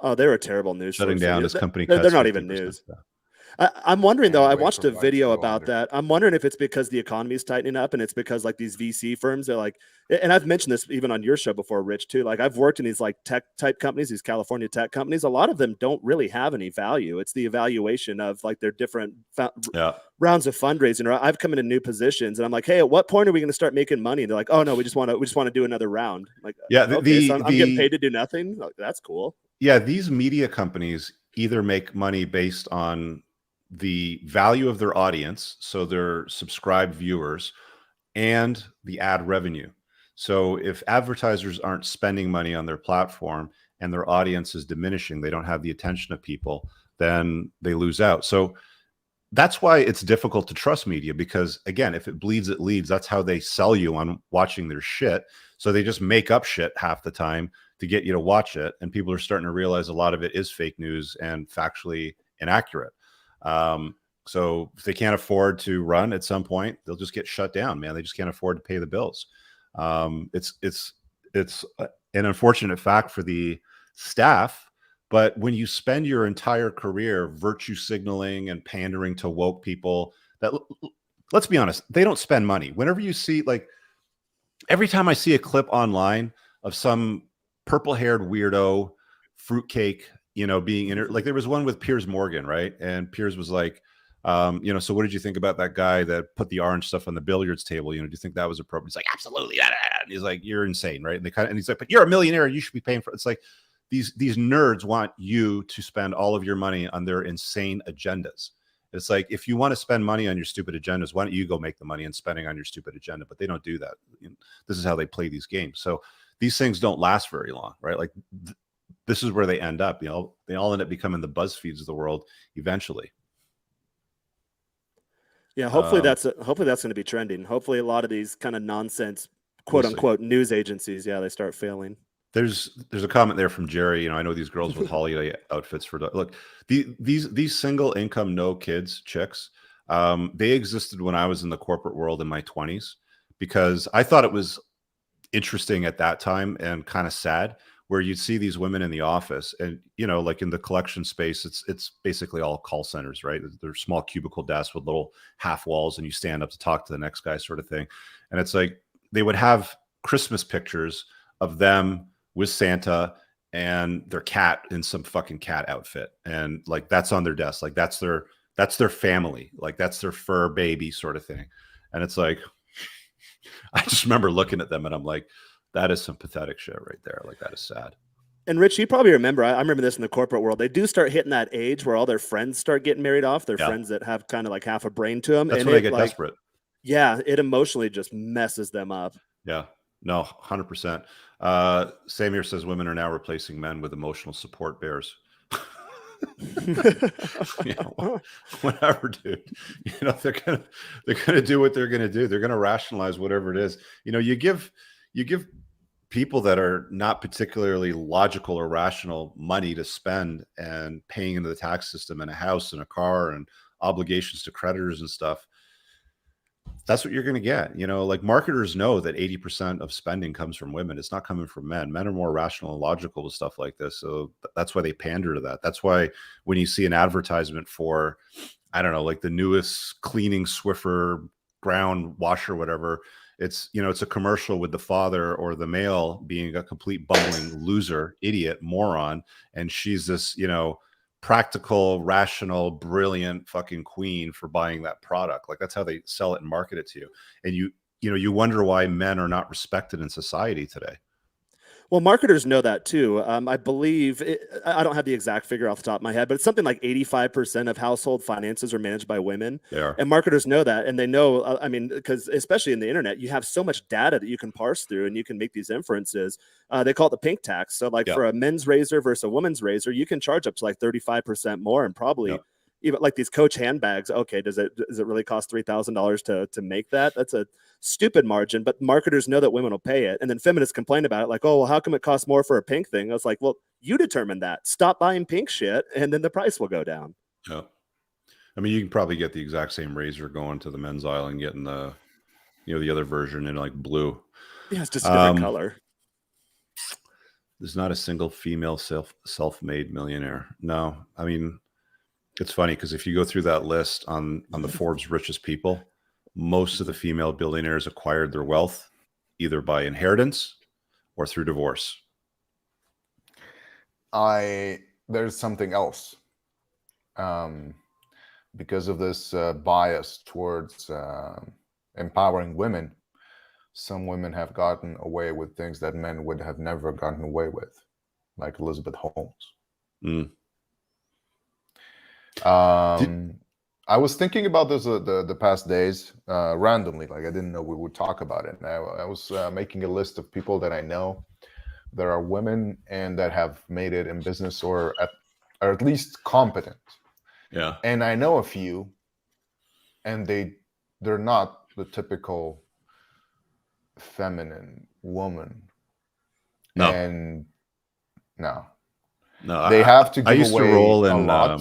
oh, they were a terrible news shutting source. down. This company They're cuts not even 50%. news. I'm wondering though. I Wait watched for a price to video go about under. that. I'm wondering if it's because the economy is tightening up, and it's because like these VC firms are like, and I've mentioned this even on your show before, Rich, too. Like I've worked in these like tech type companies, these California tech companies. A lot of them don't really have any value. It's the evaluation of like their different rounds of fundraising. Or I've come into new positions, and I'm like, hey, at what point are we going to start making money? And they're like, oh no, we just want to do another round. I'm like, yeah, okay, so I'm getting paid to do nothing. Like, that's cool. Yeah, these media companies either make money based on the value of their audience, so their subscribed viewers, and the ad revenue. So if advertisers aren't spending money on their platform and their audience is diminishing, they don't have the attention of people, then they lose out. So that's why it's difficult to trust media, because again, if it bleeds, it leads. That's how they sell you on watching their shit. So they just make up shit half the time to get you to watch it. And people are starting to realize a lot of it is fake news and factually inaccurate. So if they can't afford to run at some point, they'll just get shut down, man. They just can't afford to pay the bills. It's an unfortunate fact for the staff, but when you spend your entire career virtue signaling and pandering to woke people, that, let's be honest, they don't spend money. Whenever you see, like, every time I see a clip online of some purple-haired weirdo fruitcake, being like there was one with Piers Morgan, right? And Piers was like, so what did you think about that guy that put the orange stuff on the billiards table? Do you think that was appropriate? He's like, absolutely. And he's like, you're insane, right? And he's like, but you're a millionaire. You should be paying for it. It's like these nerds want you to spend all of your money on their insane agendas. It's like, if you want to spend money on your stupid agendas, why don't you go make the money and spending on your stupid agenda? But they don't do that. This is how they play these games. So these things don't last very long, right? Like this is where they end up. They all end up becoming the BuzzFeeds of the world eventually. Yeah, hopefully that's going to be trending. Hopefully a lot of these kind of nonsense, quote unquote, news agencies, they start failing. There's a comment there from Jerry. I know these girls with holiday outfits for look, these single income, no kids chicks. They existed when I was in the corporate world in my 20s, because I thought it was interesting at that time and kind of sad, where you'd see these women in the office and, like in the collection space, it's basically all call centers, right? They're small cubicle desks with little half walls, and you stand up to talk to the next guy, sort of thing. And it's like, they would have Christmas pictures of them with Santa and their cat in some fucking cat outfit. And like, that's on their desk. Like that's their family. Like that's their fur baby, sort of thing. And it's like, I just remember looking at them and I'm like, that is some pathetic shit right there. Like, that is sad. And Rich, you probably remember, I remember this in the corporate world. They do start hitting that age where all their friends start getting married off. Their friends that have kind of like half a brain to them. That's when they get desperate. Yeah, it emotionally just messes them up. Yeah, no, 100%. Samir says women are now replacing men with emotional support bears. Whatever, dude. They're gonna do what they're gonna do. They're gonna rationalize whatever it is. You give people that are not particularly logical or rational money to spend and paying into the tax system and a house and a car and obligations to creditors and stuff. That's what you're going to get. Like, marketers know that 80% of spending comes from women. It's not coming from men. Men are more rational and logical with stuff like this. So that's why they pander to that. That's why when you see an advertisement for, I don't know, like the newest cleaning Swiffer ground washer, whatever, it's a commercial with the father or the male being a complete bumbling loser, idiot, moron. And she's this, practical, rational, brilliant fucking queen for buying that product. Like, that's how they sell it and market it to you. And you wonder why men are not respected in society today. Well, marketers know that too. I believe, I don't have the exact figure off the top of my head, but it's something like 85% of household finances are managed by women. They are. And marketers know that. And they know, because especially in the internet, you have so much data that you can parse through and you can make these inferences. They call it the pink tax. So like for a men's razor versus a woman's razor, you can charge up to like 35% more, and probably even like these Coach handbags. Okay, does it really cost $3,000 to make that? That's a stupid margin, but marketers know that women will pay it. And then feminists complain about it, like, oh, well, how come it costs more for a pink thing? I was like, well, you determine that. Stop buying pink shit, and then the price will go down. Yeah. I mean, you can probably get the exact same razor going to the men's aisle and getting the, the other version in like blue. Yeah, it's just a different color. There's not a single female self-made millionaire. No, I mean, it's funny because if you go through that list on the Forbes richest people, most of the female billionaires acquired their wealth either by inheritance or through divorce. There's something else. Because of this bias towards empowering women, some women have gotten away with things that men would have never gotten away with, like Elizabeth Holmes. I was thinking about this the past days randomly. Like, I didn't know we would talk about it. And I was making a list of people that I know that are women and that have made it in business or at least competent. Yeah. And I know a few, and they're not the typical feminine woman. No. And no. They have to give I used away to roll in a lot.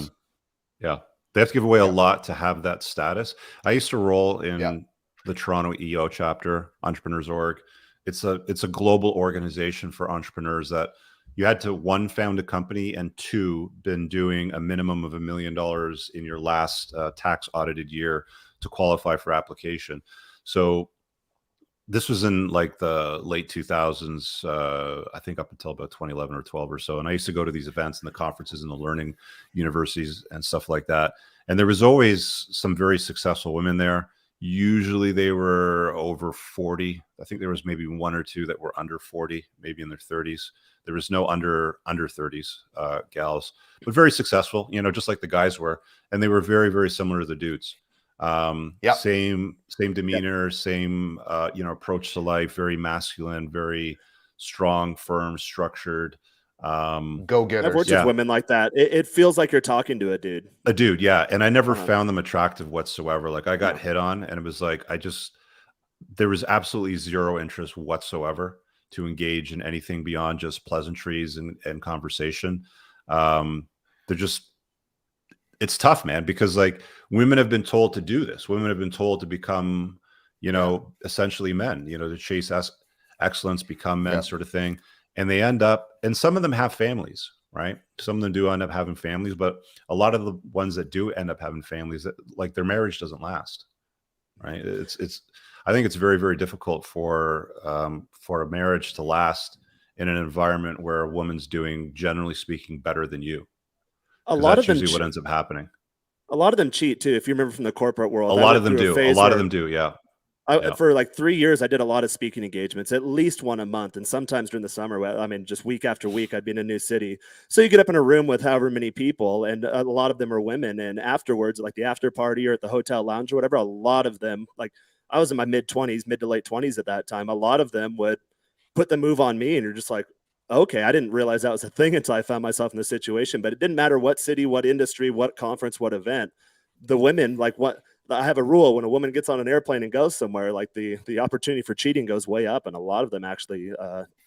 They have to give away a lot to have that status. I used to roll in the Toronto EO chapter, Entrepreneurs Org. It's a global organization for entrepreneurs that you had to, one, found a company, and two, been doing a minimum of $1 million in your last tax audited year to qualify for application. So this was in like the late 2000s, I think up until about 2011 or 12 or so. And I used to go to these events and the conferences and the learning universities and stuff like that. And there was always some very successful women there. Usually they were over 40. I think there was maybe one or two that were under 40, maybe in their 30s. There was no under 30s gals, but very successful, just like the guys were. And they were very, very similar to the dudes. Same demeanor, same approach to life, very masculine, very strong, firm, structured. Go-getters. I've worked with women like that. It feels like you're talking to a dude. Yeah. And I never found them attractive whatsoever. Like, I got hit on, and it was like, there was absolutely zero interest whatsoever to engage in anything beyond just pleasantries and conversation. It's tough, man, because like, women have been told to do this. Women have been told to become, essentially men, to chase excellence, become men, sort of thing. And they end up, and some of them have families, right? Some of them do end up having families, but a lot of the ones that do end up having families, like, their marriage doesn't last, right? I think it's very, very difficult for a marriage to last in an environment where a woman's doing, generally speaking, better than you. A lot of them usually what ends up happening. A lot of them cheat too. If you remember from the corporate world, a lot of them do. Yeah. For like 3 years, I did a lot of speaking engagements, at least one a month. And sometimes during the summer, I mean, just week after week, I'd be in a new city. So you get up in a room with however many people, and a lot of them are women. And afterwards, like the after party or at the hotel lounge or whatever, a lot of them, like, I was in my mid to late 20s at that time. A lot of them would put the move on me, and you're just like, okay, I didn't realize that was a thing until I found myself in this situation. But it didn't matter what city, what industry, what conference, what event. The women, like, I have a rule: when a woman gets on an airplane and goes somewhere, like, the opportunity for cheating goes way up, and a lot of them actually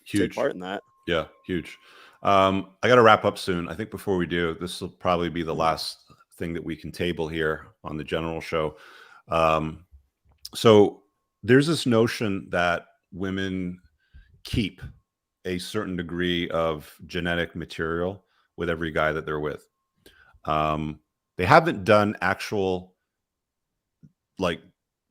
take part in that. Yeah, huge. I got to wrap up soon. I think before we do, this will probably be the last thing that we can table here on the general show. So there's this notion that women keep a certain degree of genetic material with every guy that they're with. They haven't done actual, like,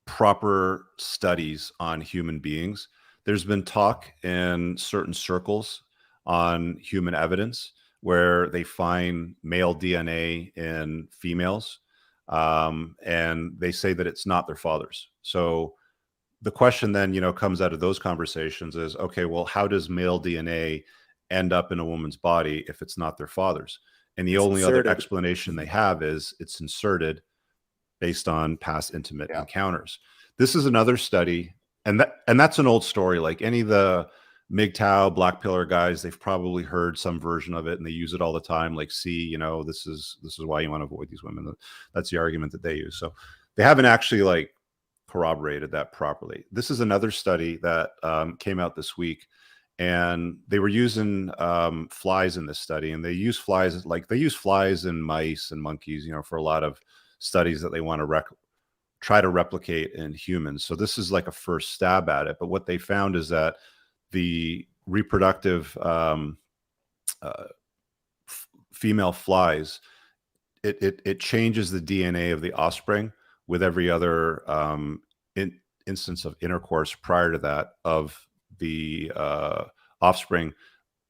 proper studies on human beings. There's been talk in certain circles on human evidence where they find male DNA in females, and they say that it's not their father's. So the question then, comes out of those conversations is, okay, well, how does male DNA end up in a woman's body if it's not their father's? And the only other explanation they have is it's inserted based on past intimate encounters. This is another study, and that's an old story. Like, any of the MGTOW, Black Pillar guys, they've probably heard some version of it, and they use it all the time. Like, see, this is why you want to avoid these women. That's the argument that they use. So they haven't actually, like, corroborated that properly. This is another study that came out this week, and they were using flies in this study, and they use flies and mice and monkeys, for a lot of studies that they want to try to replicate in humans. So this is like a first stab at it. But what they found is that the reproductive female flies, it changes the DNA of the offspring with every other instance of intercourse prior to that of the offspring.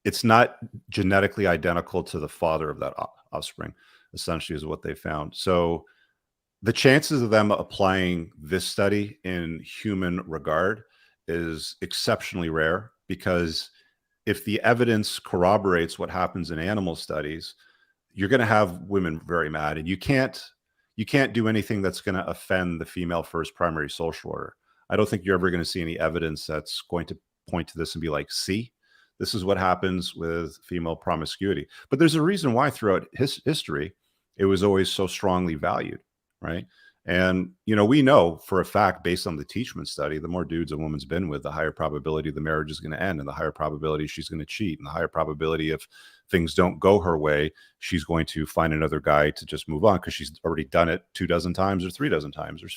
It's not genetically identical to the father of that offspring, essentially, is what they found. So the chances of them applying this study in human regard is exceptionally rare, because if the evidence corroborates what happens in animal studies, you're going to have women very mad, and you can't do anything that's going to offend the female first primary social order. I don't think you're ever going to see any evidence that's going to point to this and be like, see, this is what happens with female promiscuity. But there's a reason why throughout history, it was always so strongly valued, right? And, you know, we know for a fact, based on the Teachman study, the more dudes a woman's been with, the higher probability the marriage is going to end, and the higher probability she's going to cheat, and the higher probability if things don't go her way, she's going to find another guy to just move on, because she's already done it 24 times or 3 times or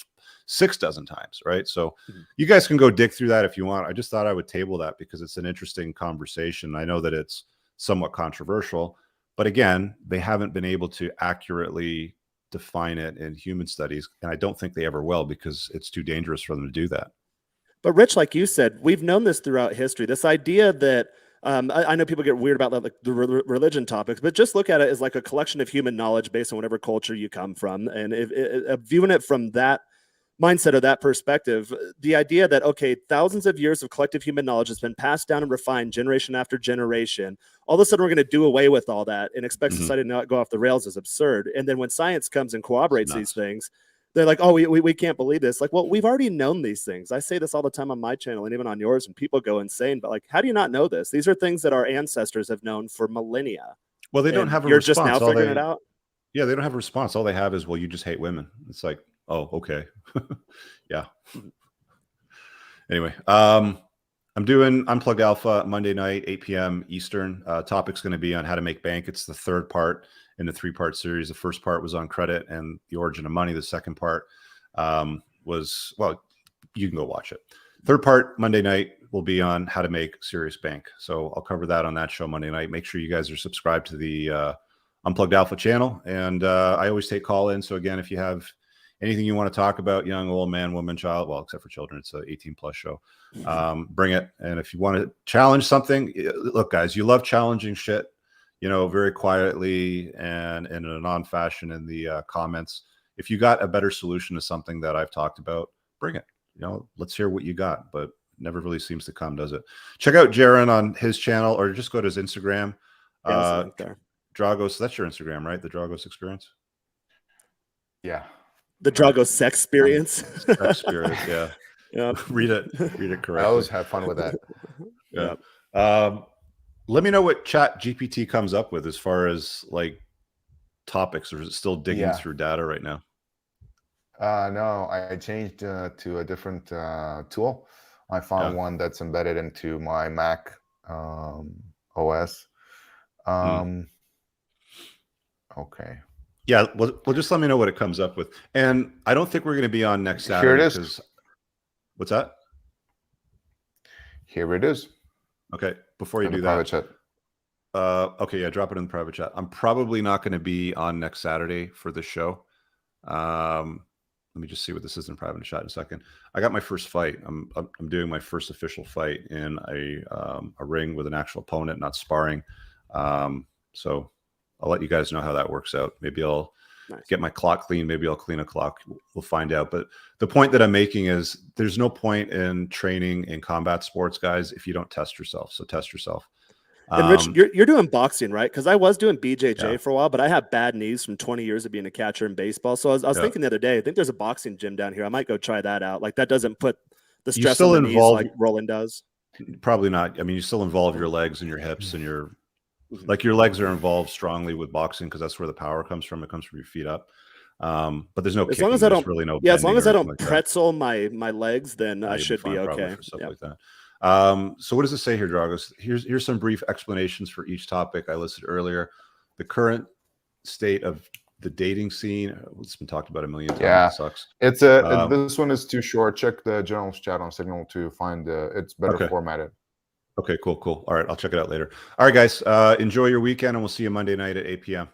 6 times, right? So you guys can go dig through that if you want. I just thought I would table that because it's an interesting conversation. I know that it's somewhat controversial, but again, they haven't been able to accurately define it in human studies, and I don't think they ever will, because it's too dangerous for them to do that. But Rich, like you said, we've known this throughout history. This idea that I know people get weird about like the religion topics, but just look at it as like a collection of human knowledge based on whatever culture you come from. And if viewing it from that mindset or that perspective, the idea that, okay, thousands of years of collective human knowledge has been passed down and refined generation after generation, all of a sudden we're going to do away with all that and expect society to not go off the rails is absurd. And then when science comes and corroborates these things, they're like, oh, we can't believe this. Like, well, we've already known these things. I say this all the time on my channel and even on yours, and people go insane. But like, how do you not know this? These are things that our ancestors have known for millennia. Well, they don't have a you're response. Just now figuring it out? Yeah, they don't have a response. All they have is, well, you just hate women. It's like, oh, okay. Yeah. Anyway, I'm doing Unplugged Alpha Monday night, 8 p.m. Eastern. Topic's going to be on how to make bank. It's the third part in the 3-part series. The first part was on credit and the origin of money. The second part was, well, you can go watch it. Third part Monday night will be on how to make serious bank. So I'll cover that on that show Monday night. Make sure you guys are subscribed to the Unplugged Alpha channel. And I always take call in. So again, if you have anything you want to talk about, young, old, man, woman, child, well, except for children, it's an 18+ show. Bring it. And if you want to challenge something, look, guys, you love challenging shit, you know, very quietly and in a non-fashion in the comments. If you got a better solution to something that I've talked about, bring it. You know, let's hear what you got, but never really seems to come, does it? Check out Jaron on his channel, or just go to his Instagram. There. Dragos, that's your Instagram, right? The Dragos Experience? Yeah. The Dragos Sex Experience. Sex Experience, yeah. Yep. Read it correctly. I always have fun with that. Yeah. Let me know what Chat GPT comes up with as far as like topics, or is it still digging through data right now? No, I changed to a different tool. I found one that's embedded into my Mac OS. Okay. Yeah, well, just let me know what it comes up with. And I don't think we're going to be on next Saturday. Here it is. What's that? Here it is. Okay, before you do that. Private chat. Okay, yeah, drop it in the private chat. I'm probably not going to be on next Saturday for the show. Let me just see what this is in private chat in a second. I got my first fight. I'm doing my first official fight in a ring with an actual opponent, not sparring. So I'll let you guys know how that works out. Maybe I'll get my clock clean. Maybe I'll clean a clock. We'll find out. But the point that I'm making is there's no point in training in combat sports, guys, if you don't test yourself. So test yourself. And Rich, you're doing boxing, right? Because I was doing BJJ for a while, but I have bad knees from 20 years of being a catcher in baseball. So I was thinking the other day, I think there's a boxing gym down here. I might go try that out. Like, that doesn't put the stress on the knees like rolling does. Probably not. I mean, you still involve your legs and your hips and your legs are involved strongly with boxing because that's where the power comes from. It comes from your feet up. But there's no. As long as I don't really no. Yeah, as long as I don't pretzel my legs, then I should be okay. For stuff like that. So what does it say here, Dragos? Here's some brief explanations for each topic I listed earlier. The current state of the dating scene. It's been talked about a million times. Yeah, it sucks. It's this one is too short. Check the general chat on Signal to find it's better formatted. Okay, cool. All right, I'll check it out later. All right, guys, enjoy your weekend, and we'll see you Monday night at 8 p.m.